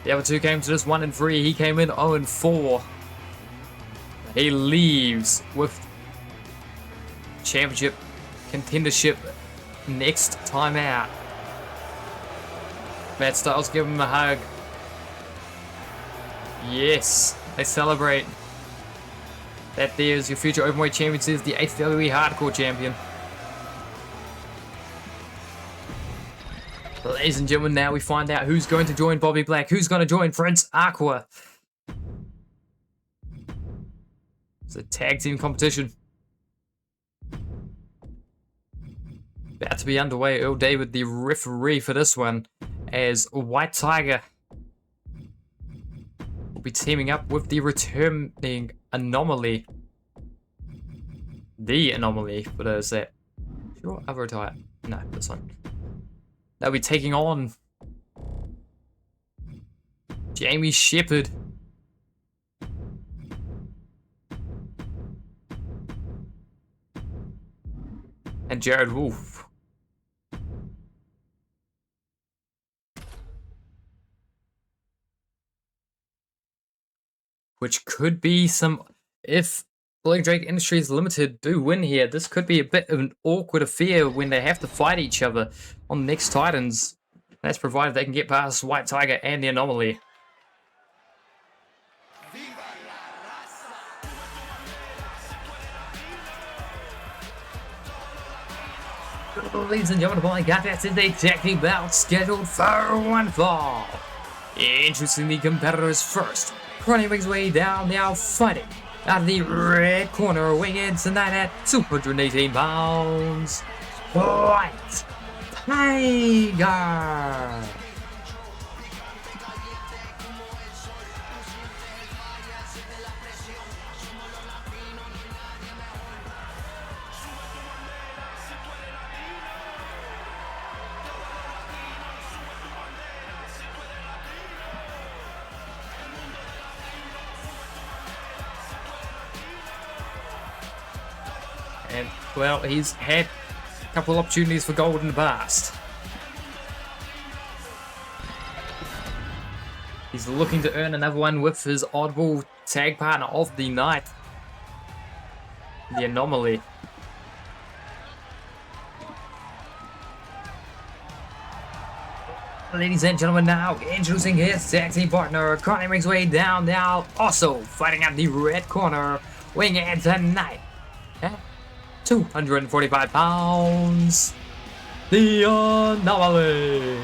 The other two came to this 1-3. He came in 0-4. He leaves with championship contendership next time out. Matt Styles give him a hug. Yes, they celebrate. That there's your future openweight champion, is the 8th WWE Hardcore champion. Ladies and gentlemen, now we find out who's going to join Bobby Black, who's going to join Prince Aqua. It's a tag team competition. About to be underway. Earl David, the referee for this one, as White Tiger will be teaming up with the returning Anomaly. The Anomaly, what is that? Sure, other type. No, this one. They'll be taking on Jamie Shepherd. And Jared Wolf. Which could be some... If Blake Drake Industries Limited do win here, this could be a bit of an awkward affair when they have to fight each other on the next Titans. That's provided they can get past White Tiger and the Anomaly. Ladies and gentlemen, my God, that's it. They tag team bout scheduled for one fall. Introducing the competitors first. Running his way down, now fighting out of the red corner, weighing in tonight at 218 pounds. White Tiger. And, well, he's had a couple of opportunities for gold in the past. He's looking to earn another one with his oddball tag partner of the night, the Anomaly. Ladies and gentlemen, now introducing his tag team partner, climbing his way down now, also fighting out the red corner, weighing in tonight at 245 pounds, the Anomaly.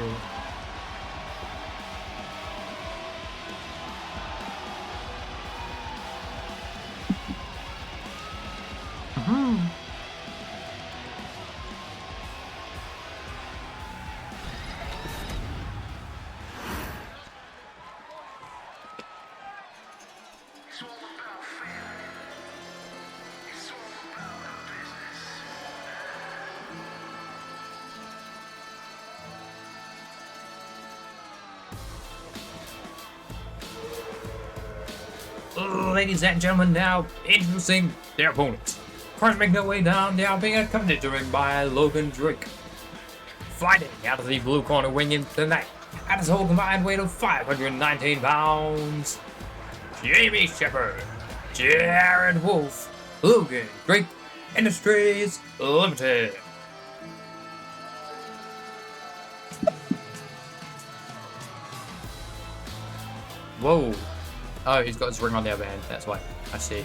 Ladies and gentlemen, now introducing their opponents. First making their way down, now being accompanied by Logan Drake. Fighting out of the blue corner, winging tonight at his whole combined weight of 519 pounds. Jamie Shepherd, Jared Wolf, Logan Drake Industries Limited. Whoa. Oh, he's got his ring on the other hand, that's why. I see.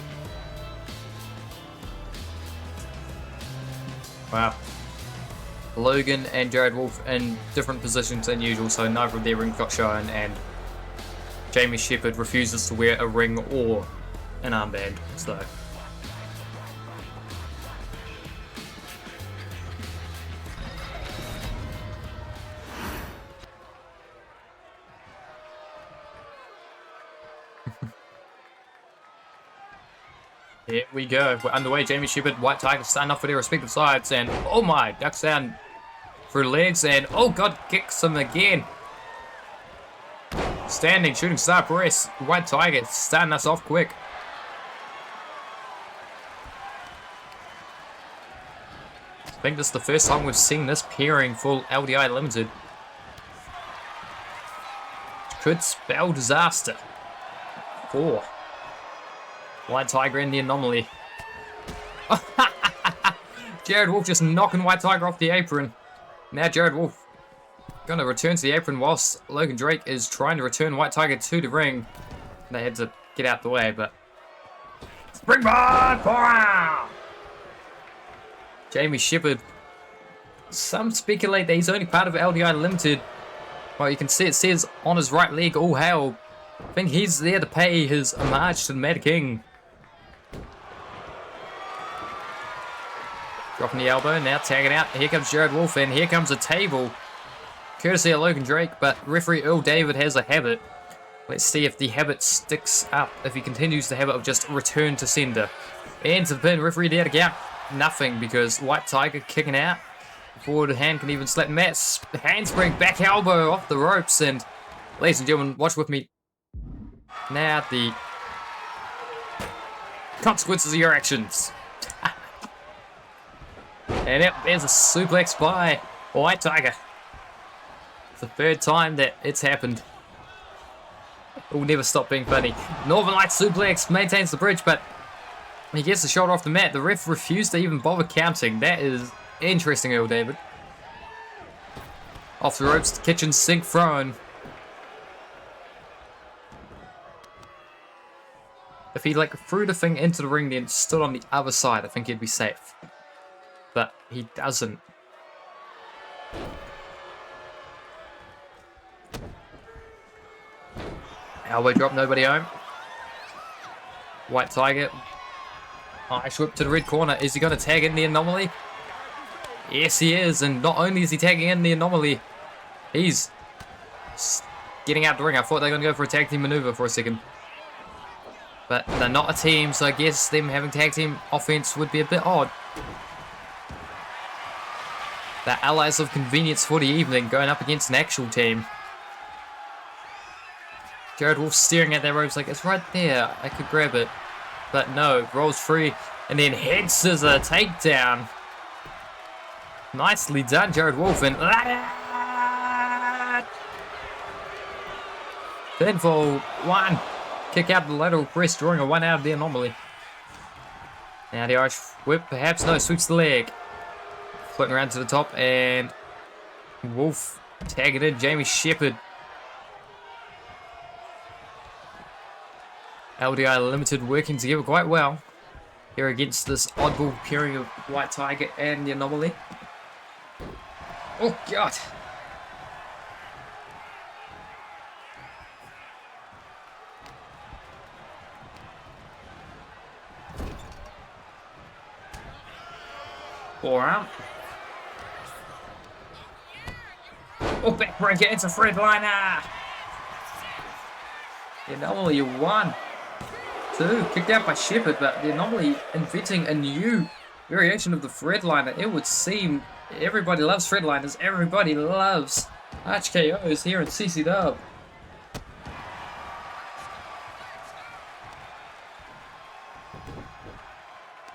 Wow. Logan and Jared Wolf in different positions than usual, so neither of their rings got shown, and Jamie Shepherd refuses to wear a ring or an armband, so... Here we go. We're underway. Jamie Shepherd, White Tiger starting off for their respective sides. And, oh my, ducks down through legs. And, oh god, kicks him again. Standing, shooting star press. White Tiger starting us off quick. I think this is the first time we've seen this pairing full LDI Limited. Could spell disaster. 4. White Tiger and the Anomaly. Jared Wolf just knocking White Tiger off the apron. Now Jared Wolf going to return to the apron whilst Logan Drake is trying to return White Tiger to the ring. They had to get out the way, but... Springboard power! Jamie Shepherd. Some speculate that he's only part of LDI Limited. Well, you can see it says on his right leg, all hail. I think he's there to pay his homage to the Mad King. Dropping the elbow, now tagging out. Here comes Jared Wolf, and here comes a table. Courtesy of Logan Drake, but referee Earl David has a habit. Let's see if the habit sticks up, if he continues the habit of just return to sender. And to the pin, referee there to count. Nothing, because White Tiger kicking out. Forward hand can even slap Matt's handspring back elbow off the ropes. And ladies and gentlemen, watch with me. Now the consequences of your actions. And yep, there's a suplex by White Tiger. It's the third time that it's happened. It will never stop being funny. Northern Light suplex maintains the bridge, but he gets the shoulder off the mat. The ref refused to even bother counting. That is interesting, Earl David. Off the ropes, kitchen sink thrown. If he threw the thing into the ring then stood on the other side, I think he'd be safe. But he doesn't. Elbow drop, nobody home. White Tiger. Nice whip to the red corner. Is he going to tag in the anomaly? Yes, he is. And not only is he tagging in the anomaly, he's getting out the ring. I thought they were going to go for a tag team maneuver for a second. But they're not a team, so I guess them having tag team offense would be a bit odd. The allies of convenience for the evening going up against an actual team. Jared Wolf staring at that ropes like, it's right there, I could grab it. But no, rolls free, and then head scissor takedown. Nicely done, Jared Wolf, and pinfall 1. Kick out the lateral press, drawing a 1 out of the anomaly. Now the Irish whip, perhaps, no, sweeps the leg. Floating around to the top, and Wolf tagging in Jamie Shepherd. LDI Limited working together quite well here against this oddball pairing of White Tiger and the anomaly. Oh god! Forearm. Oh, backbreaker, it's a threadliner! The anomaly 1. 2, kicked out by Shepherd, but the anomaly inventing a new variation of the threadliner. It would seem everybody loves threadliners, everybody loves Arch KOs here in CC Dub.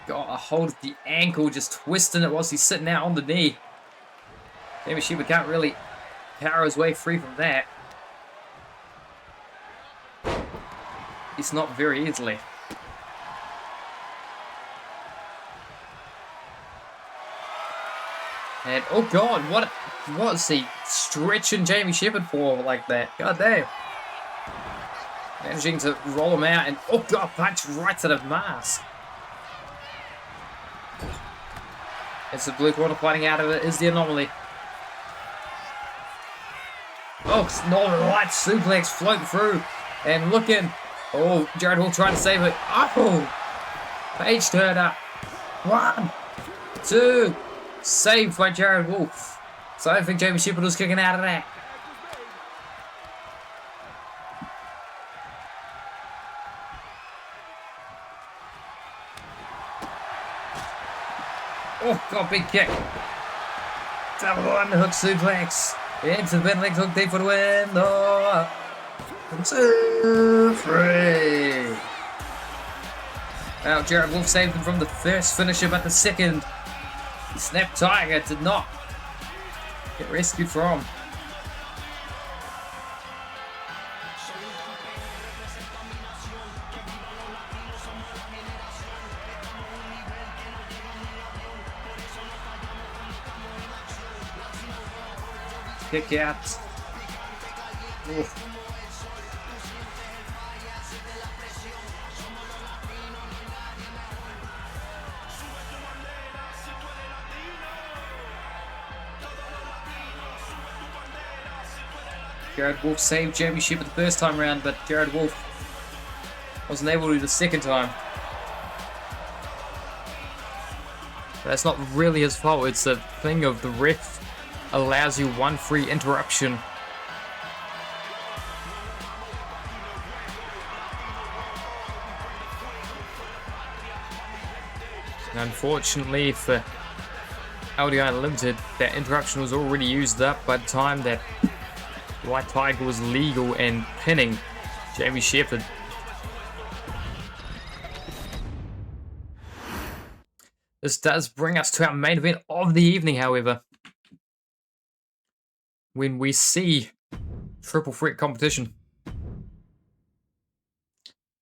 Got a hold of the ankle, just twisting it whilst he's sitting out on the knee. Maybe Shepherd can't really power his way free from that. It's not very easily. And oh god, what's he stretching Jamie Shepherd for like that? God damn. Managing to roll him out and oh god, punch right to the mask. It's the blue corner fighting out of it is the anomaly. Oh, Northern Light suplex floating through and looking. Oh, Jared Hall trying to save it. Oh, page turner. 1, 2, saved by Jared Wolf. So I don't think Jamie Shepherd was kicking out of that. Oh god, big kick. Double underhook suplex. Into the leg hook deep for the win. Oh. 2, 3. Well, Jared Wolf saved him from the first finisher, but the second, Snap Tiger did not get rescued from. Kick out. Oof. Jared Wolf saved Jamie Shepherd the first time around, but Jared Wolf wasn't able to the second time. That's not really his fault, it's a thing of the ref allows you one free interruption. And unfortunately for LDI Unlimited, that interruption was already used up by the time that White Tiger was legal and pinning Jamie Shepherd. This does bring us to our main event of the evening, however. When we see triple threat competition.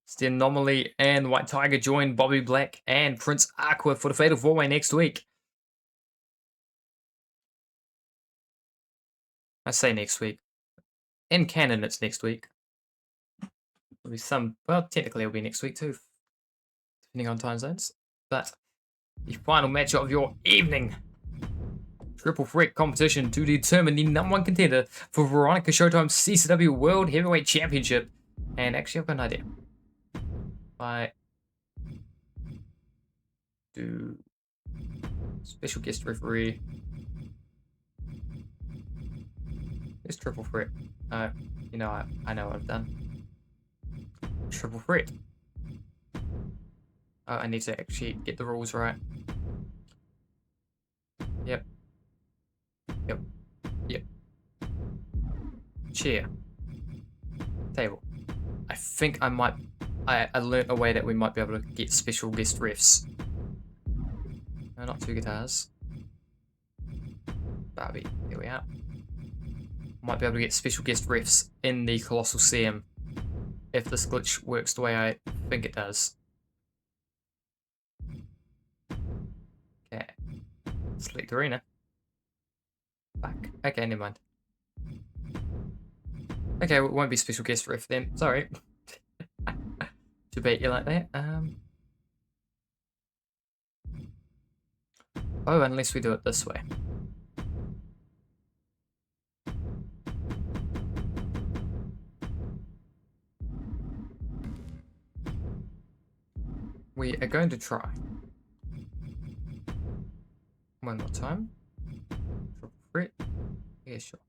It's the Anomaly and White Tiger join Bobby Black and Prince Aqua for the Fatal 4-Way next week. I say next week. In canon, it's next week. There'll be some, well, technically it'll be next week too, depending on time zones. But the final match of your evening. Triple threat competition to determine the #1 contender for Veronica Showtime's CCW World Heavyweight Championship. And actually, I've got an idea. I do special guest referee. It's triple threat. You know, I know what I've done. Triple threat. I need to actually get the rules right. Yep. Chair. Table. I think I might... I learnt a way that we might be able to get special guest refs. No, not 2 guitars. Barbie. Here we are. Might be able to get special guest refs in the Colossal CM if this glitch works the way I think it does. Okay. Select arena. Back. Okay, never mind. Okay, well, it won't be special guest ref then. Sorry. To bait you like that. Oh, unless we do it this way. We are going to try. One more time. Triple threat. Yeah, sure.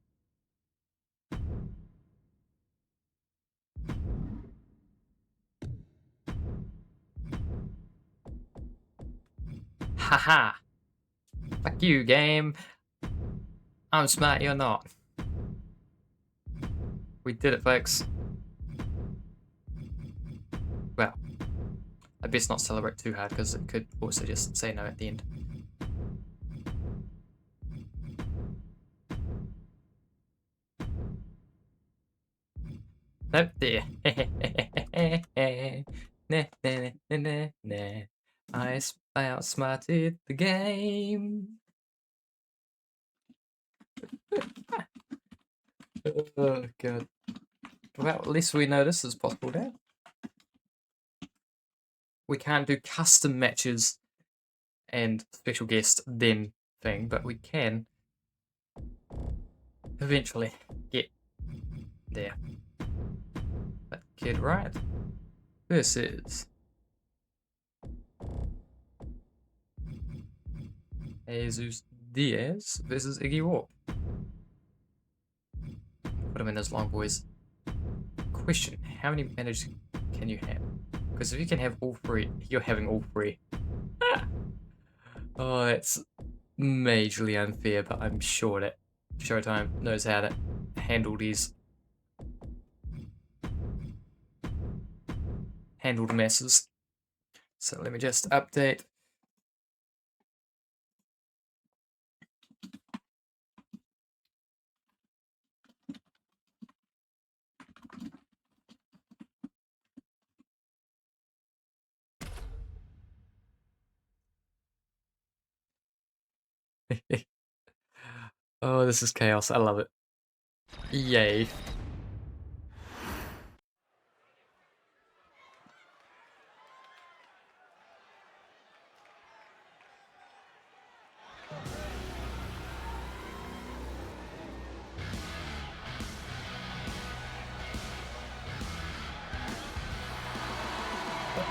Haha. Fuck you, game. I'm smart, you're not. We did it, folks. Well, I best not celebrate too hard because it could also just say no at the end. Nope, there. I outsmarted the game. Oh god. Well, at least we know this is possible now. We can't do custom matches and special guest then thing, but we can eventually get there. But Kid Right versus Jesus Diaz versus Iggy Warp. Put him in as long boys. Question: how many managers can you have? Because if you can have all 3, you're having all 3. Oh, that's majorly unfair, but I'm sure that Showtime knows how to handle these handled messes. So let me just update. Oh, this is chaos. I love it. Yay.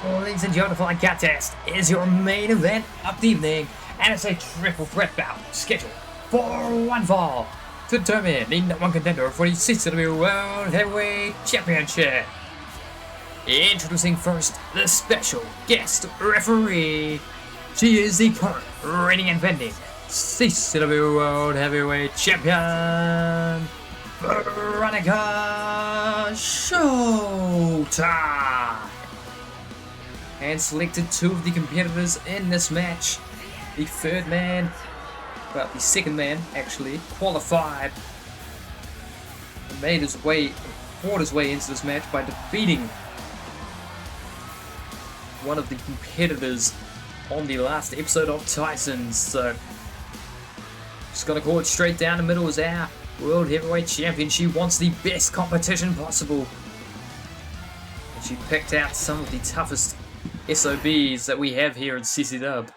Ladies and gentlemen, Flying Cat Test is your main event of the evening, and it's a triple threat bout scheduled for one fall to determine the #1 contender for the CCW World Heavyweight Championship. Introducing first the special guest referee. She is the current reigning and defending CCW World Heavyweight Champion, Veronica Showtime. And selected 2 of the competitors in this match. The third man, well, the second man actually, qualified and fought his way into this match by defeating one of the competitors on the last episode of Titans. So just gonna call it straight down the middle as our World Heavyweight Champion. She wants the best competition possible, and she picked out some of the toughest SOBs that we have here in CCW.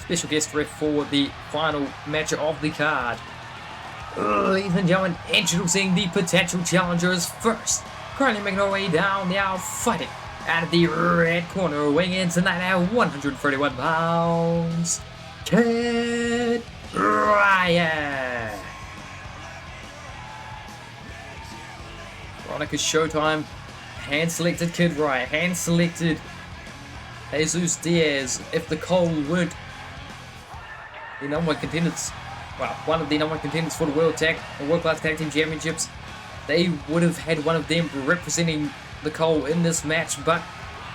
Special guest ref for the final match of the card. Ladies and gentlemen, introducing the potential challengers first. Currently making her way down now, fighting out of the red corner, weighing in tonight at 131 pounds, Kid Riot. Veronica Showtime, hand-selected Kid Riot, hand-selected Jesus Diaz. If the Cole would, the number 1 contenders, well, one of the number 1 contenders for the World Class Tag Team Championships, they would have had one of them representing the Cole in this match, but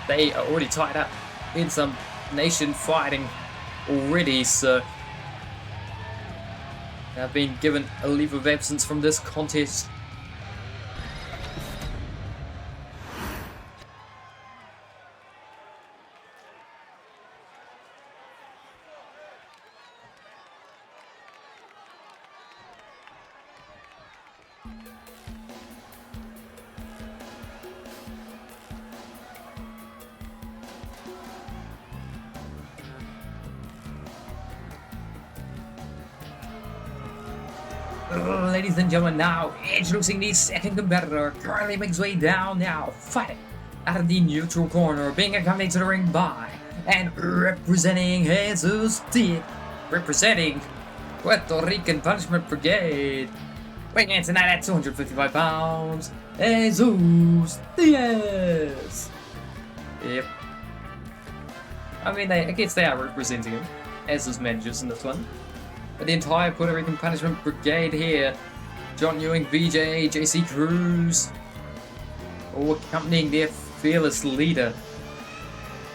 they are already tied up in some nation fighting already, so they've been given a leave of absence from this contest. Ladies and gentlemen, now introducing the second competitor, currently makes his way down now, fighting out of the neutral corner, being accompanied to the ring by, and representing Jesus Diaz, representing Puerto Rican Punishment Brigade, weighing in tonight at 255 pounds, Jesus Diaz. Yep. I mean, I guess they are representing him as his managers in this one. But the entire Puerto Rican Punishment Brigade here, John Ewing, BJ, JC Cruz, all accompanying their fearless leader.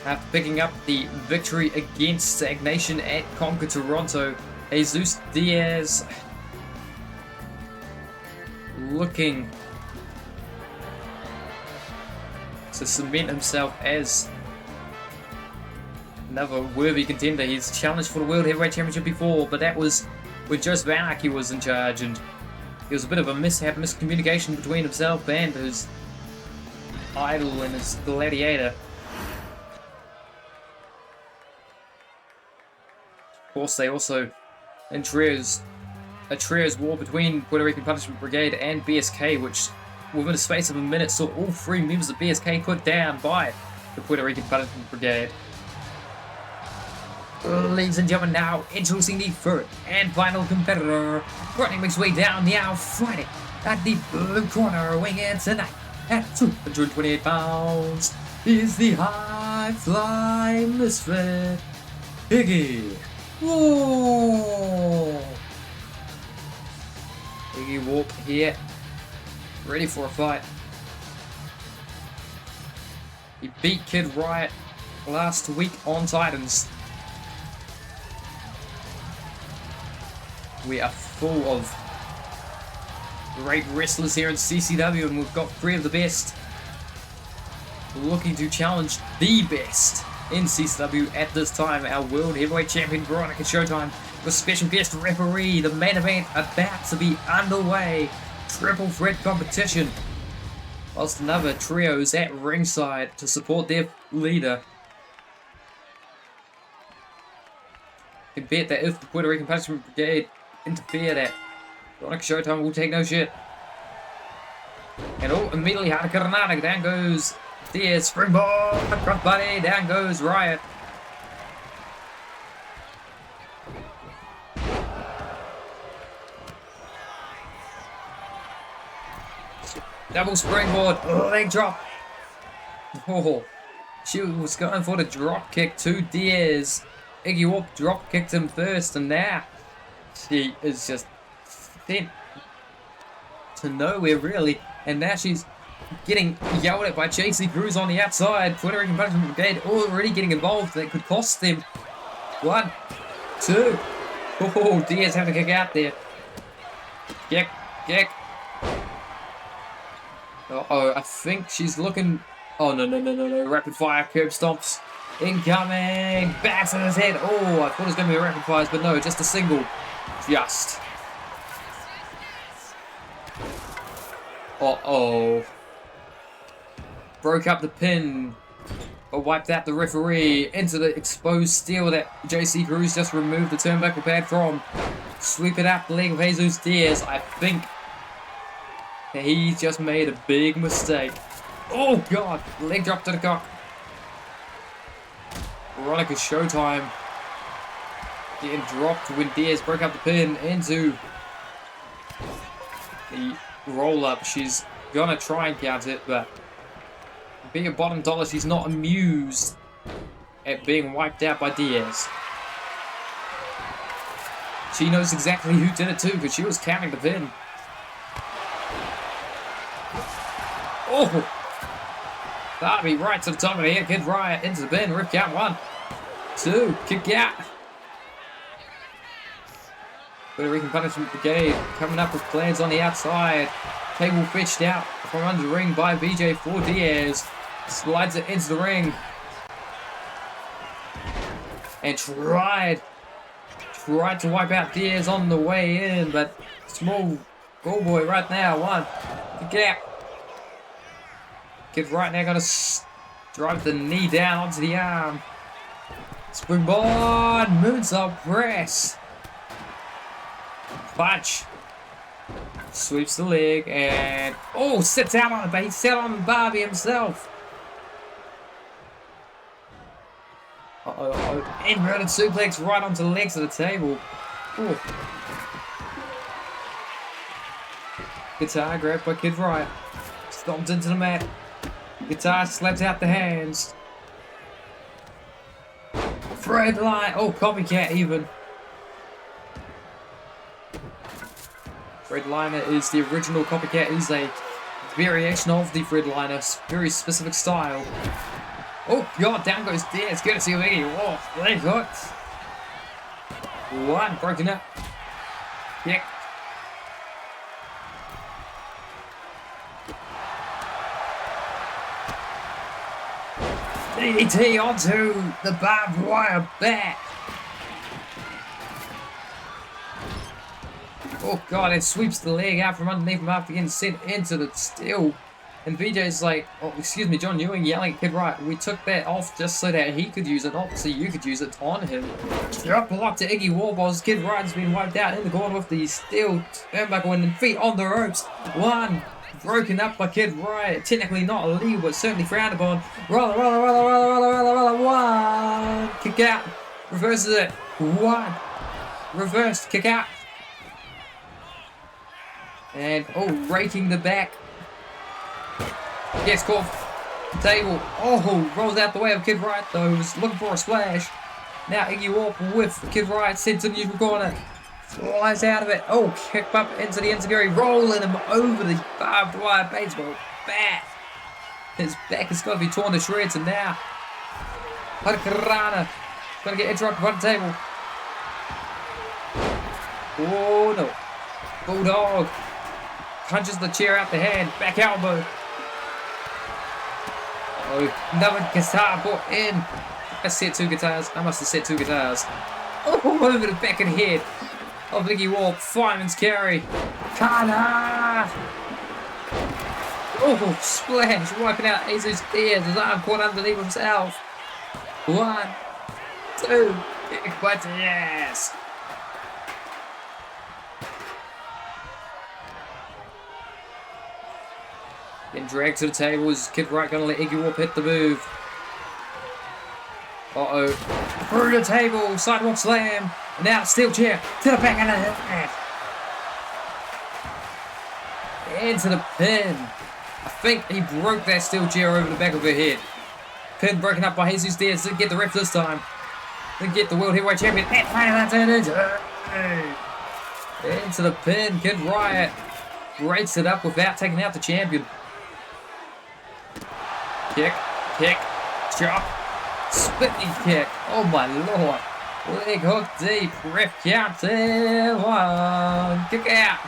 After picking up the victory against Stagnation at Conquer Toronto, Jesus Diaz looking to cement himself as another worthy contender. He's challenged for the World Heavyweight Championship before, but that was when Joseph Anarchy was in charge, and there was a bit of a miscommunication between himself and his idol and his gladiator. Of course, they also, in a trios war between Puerto Rican Punishment Brigade and BSK, which within a space of a minute saw all 3 members of BSK put down by the Puerto Rican Punishment Brigade. Ladies and gentlemen, now introducing the third and final competitor, running his way down now, fighting at the blue corner, weighing in tonight at 228 pounds, is the High Fly Misfit, Iggy Warp. Iggy Warp here, ready for a fight. He beat Kid Riot last week on Titans. We are full of great wrestlers here in CCW, and we've got 3 of the best looking to challenge the best in CCW at this time. Our World Heavyweight Champion Veronica Showtime with special guest referee. The main event about to be underway. Triple threat competition. Whilst another trio is at ringside to support their leader. You can bet that if the Puerto Rican Punishment Brigade interfere, that Veronica Showtime will take no shit. And immediately out of Coronado, down goes Diaz, springboard, front body, down goes Riot. Double springboard. Leg drop. Oh, she was going for the drop kick to Diaz. Iggy Whoop drop kicked him first, and now she is just sent to nowhere, really. And now she's getting yelled at by JC Cruz on the outside. Puerto Rican Punishment Brigade already getting involved. That could cost them. 1, 2. Oh, Diaz having to kick out there. Kick. Uh-oh, I think she's looking... Oh, no. Rapid fire curb stomps. Incoming. Backs on his head. Oh, I thought it was going to be a rapid fires, but no, just a single. Just. Uh-oh. Broke up the pin. But wiped out the referee into the exposed steel that JC Cruz just removed the turnbuckle pad from. Sweep it out the leg of Jesus Diaz. I think he just made a big mistake. Oh, God. Leg drop to the cock. Veronica Showtime getting dropped when Diaz broke up the pin into the roll-up. She's going to try and count it, but being a bottom dollar, she's not amused at being wiped out by Diaz. She knows exactly who did it too, because she was counting the pin. Oh! Darby right to the top of the head. Kid Riot into the pin. Rip count. 1, 2. Kick out. Puerto Rican Punishment Brigade coming up with plans on the outside. Cable fetched out from under the ring by BJ for Diaz. Slides it into the ring. And tried to wipe out Diaz on the way in, but small goal boy right now. 1. Kick out. Kid right now gonna drive the knee down onto the arm. Springboard, moonsault press. Punch. Sweeps the leg and oh, sits out on it, but he sat on Barbie himself. Inverted suplex right onto the legs of the table. Ooh. Guitar grabbed by Kid Riot. Stomped into the mat. Guitar slaps out the hands. Fred line. Oh, copycat even. Fredliner is the original copycat. Is a variation of the Fredliner. Very specific style. Oh, God. Down goes Diaz. Good to see Iggy. Oh, leg hooked. 1. Broken up. Kick. DDT onto the barbed wire bat. Oh, God, it sweeps the leg out from underneath him after getting sent into the steel. And VJ's like, oh, excuse me, John Ewing yelling at Kid Riot. We took that off just so that he could use it, not so you could use it on him. Drop block to Iggy Warballs. Kid Riot's been wiped out in the corner with the steel turnbuckle and feet on the ropes. 1. Broken up by Kid Riot. Technically not illegal, but certainly frowned upon. Roller. 1. Kick out. Reverses it. 1. Reverse. Kick out. And, oh, breaking the back. Gets caught. Table. Oh, rolls out the way of Kid Riot, though. Was looking for a splash. Now Iggy Warp with Kid Riot sent to the neutral corner. Flies out of it. Oh, kick up into the enziguri, rolling him over the barbed wire baseball bat. His back has got to be torn to shreds, and now Hurricanrana going to get interrupted by the table. Oh, no. Bulldog punches the chair out the hand. Back elbow. Oh, another guitar brought in. I set 2 guitars. I must have set 2 guitars. Oh, over the back and head of Iggy Warp. Fireman's carry. Kana! Oh, splash. Wiping out Jesus Diaz. His arm caught underneath himself. 1, 2. Kick by Diaz. Getting dragged to the table. Is Kid Riot going to let Iggy Warp hit the move? Uh-oh. Through the table. Sidewalk slam. And now steel chair to the back of the head. Into the pin. I think he broke that steel chair over the back of her head. Pin broken up by Jesus Diaz. Didn't get the ref this time. Didn't get the World Heavyweight Champion. Into the pin. Kid Riot breaks it up without taking out the champion. Kick. Chop. Spinning kick. Oh my lord. Leg hook deep. Ref count. 1. Kick out.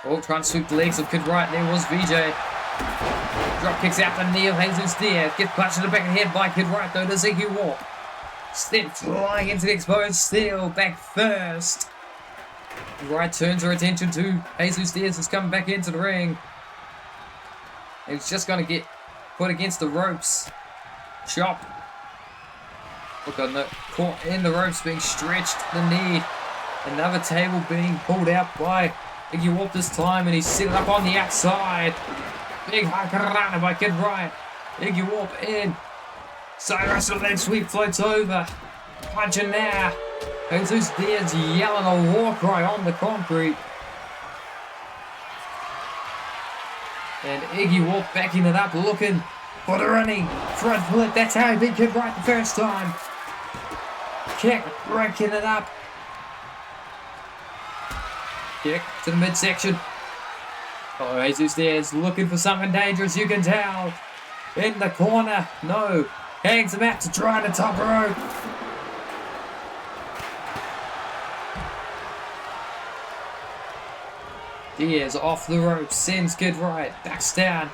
Oh, trying to sweep the legs of Kid Riot. There was VJ. Drop kicks out the knee of Jesus Diaz. Gets punched in the back of the head by Kid Riot though to Ziggy Warp. Step flying into the exposed steel. Back first. Riot turns her attention to Jesus Diaz who's coming back into the ring. He's just going to get put against the ropes. Chop. Look on the caught in the ropes being stretched. The knee. Another table being pulled out by Iggy Warp this time, and he's set it up on the outside. Big Hakarana by Kid Riot. Iggy Warp in. Side wrestle, then sweep floats over. Punching now. Jesus Diaz yelling a war cry on the concrete. And Iggy Warp backing it up, looking for the running front flip. That's how he beat Kid Riot the first time. Kick, breaking it up. Kick to the midsection. Oh, Jesus Diaz looking for something dangerous, you can tell. In the corner, no. Hangs him out to try the top rope. Diaz off the rope, sends Kid Riot, backs down.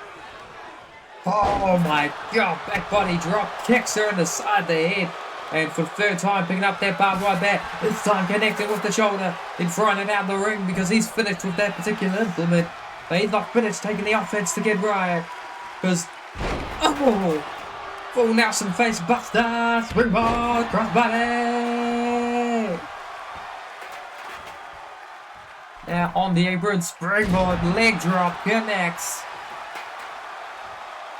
Oh my god, back body drop, kicks her in the side of the head. And for the third time picking up that barbed wire bat, this time connecting with the shoulder, then throwing it out the ring because he's finished with that particular implement. But he's not finished taking the offense to Kid Riot. Because, oh, full Nelson face buster, springboard, crossbody. Now on the apron, springboard, leg drop, connects.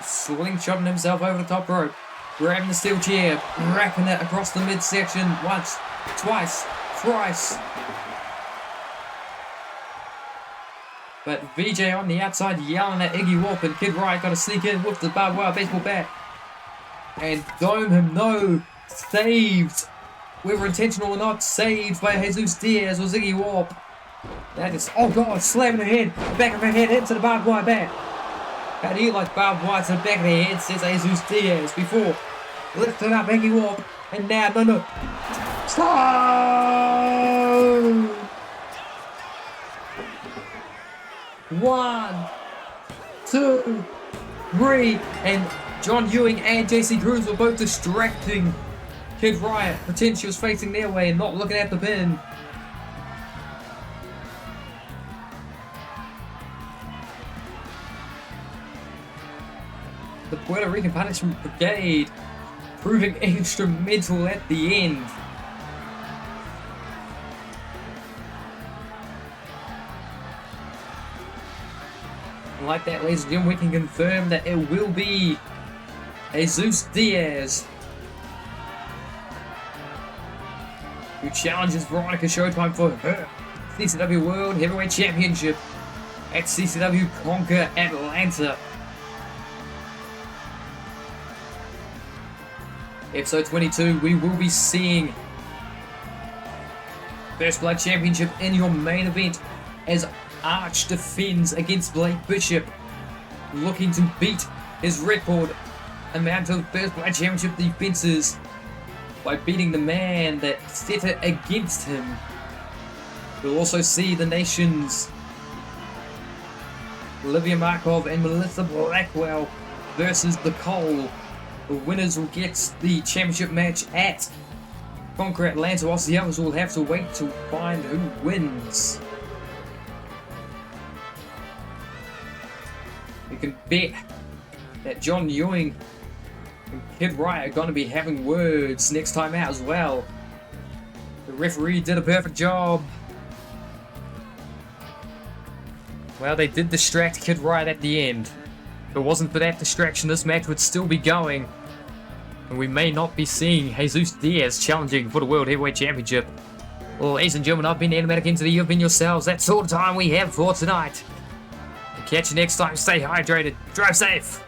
Slingshotting himself over the top rope. Grabbing the steel chair, wrapping it across the midsection once, twice, thrice. But VJ on the outside yelling at Iggy Warp, and Kid Riot got to sneak in with the barbed wire baseball bat. And dome him, no, saved. Whether intentional or not, saved by Jesus Diaz or Iggy Warp. That is, oh god, slamming her head, back of her head into the barbed wire bat. How do you like barbed wire to the back of the head, says Jesus Diaz before. Lifting up Iggy Warp, and now, no. Slow! 1, 2, 3, and John Ewing and JC Cruz were both distracting Kid Riot, pretend she was facing their way and not looking at the pin. The Puerto Rican Punishment Brigade proving instrumental at the end. Like that, ladies and gentlemen, we can confirm that it will be Jesus Diaz who challenges Veronica Showtime for her CCW World Heavyweight Championship at CCW Conquer Atlanta. Episode 22, we will be seeing First Blood Championship in your main event as Arch defends against Blake Bishop, looking to beat his record amount of First Blood Championship defenses by beating the man that set it against him. We'll also see the nations Olivia Markov and Melissa Blackwell versus the Cole. The winners will get the championship match at Conquer Atlanta, whilst the others will have to wait to find who wins. You can bet that John Ewing and Kid Riot are going to be having words next time out as well. The referee did a perfect job. Well, they did distract Kid Riot at the end. If it wasn't for that distraction, this match would still be going. And we may not be seeing Jesus Diaz challenging for the World Heavyweight Championship. Well, ladies and gentlemen, I've been Animatic Entity, you've been yourselves. That's all the time we have for tonight. Catch you next time. Stay hydrated. Drive safe.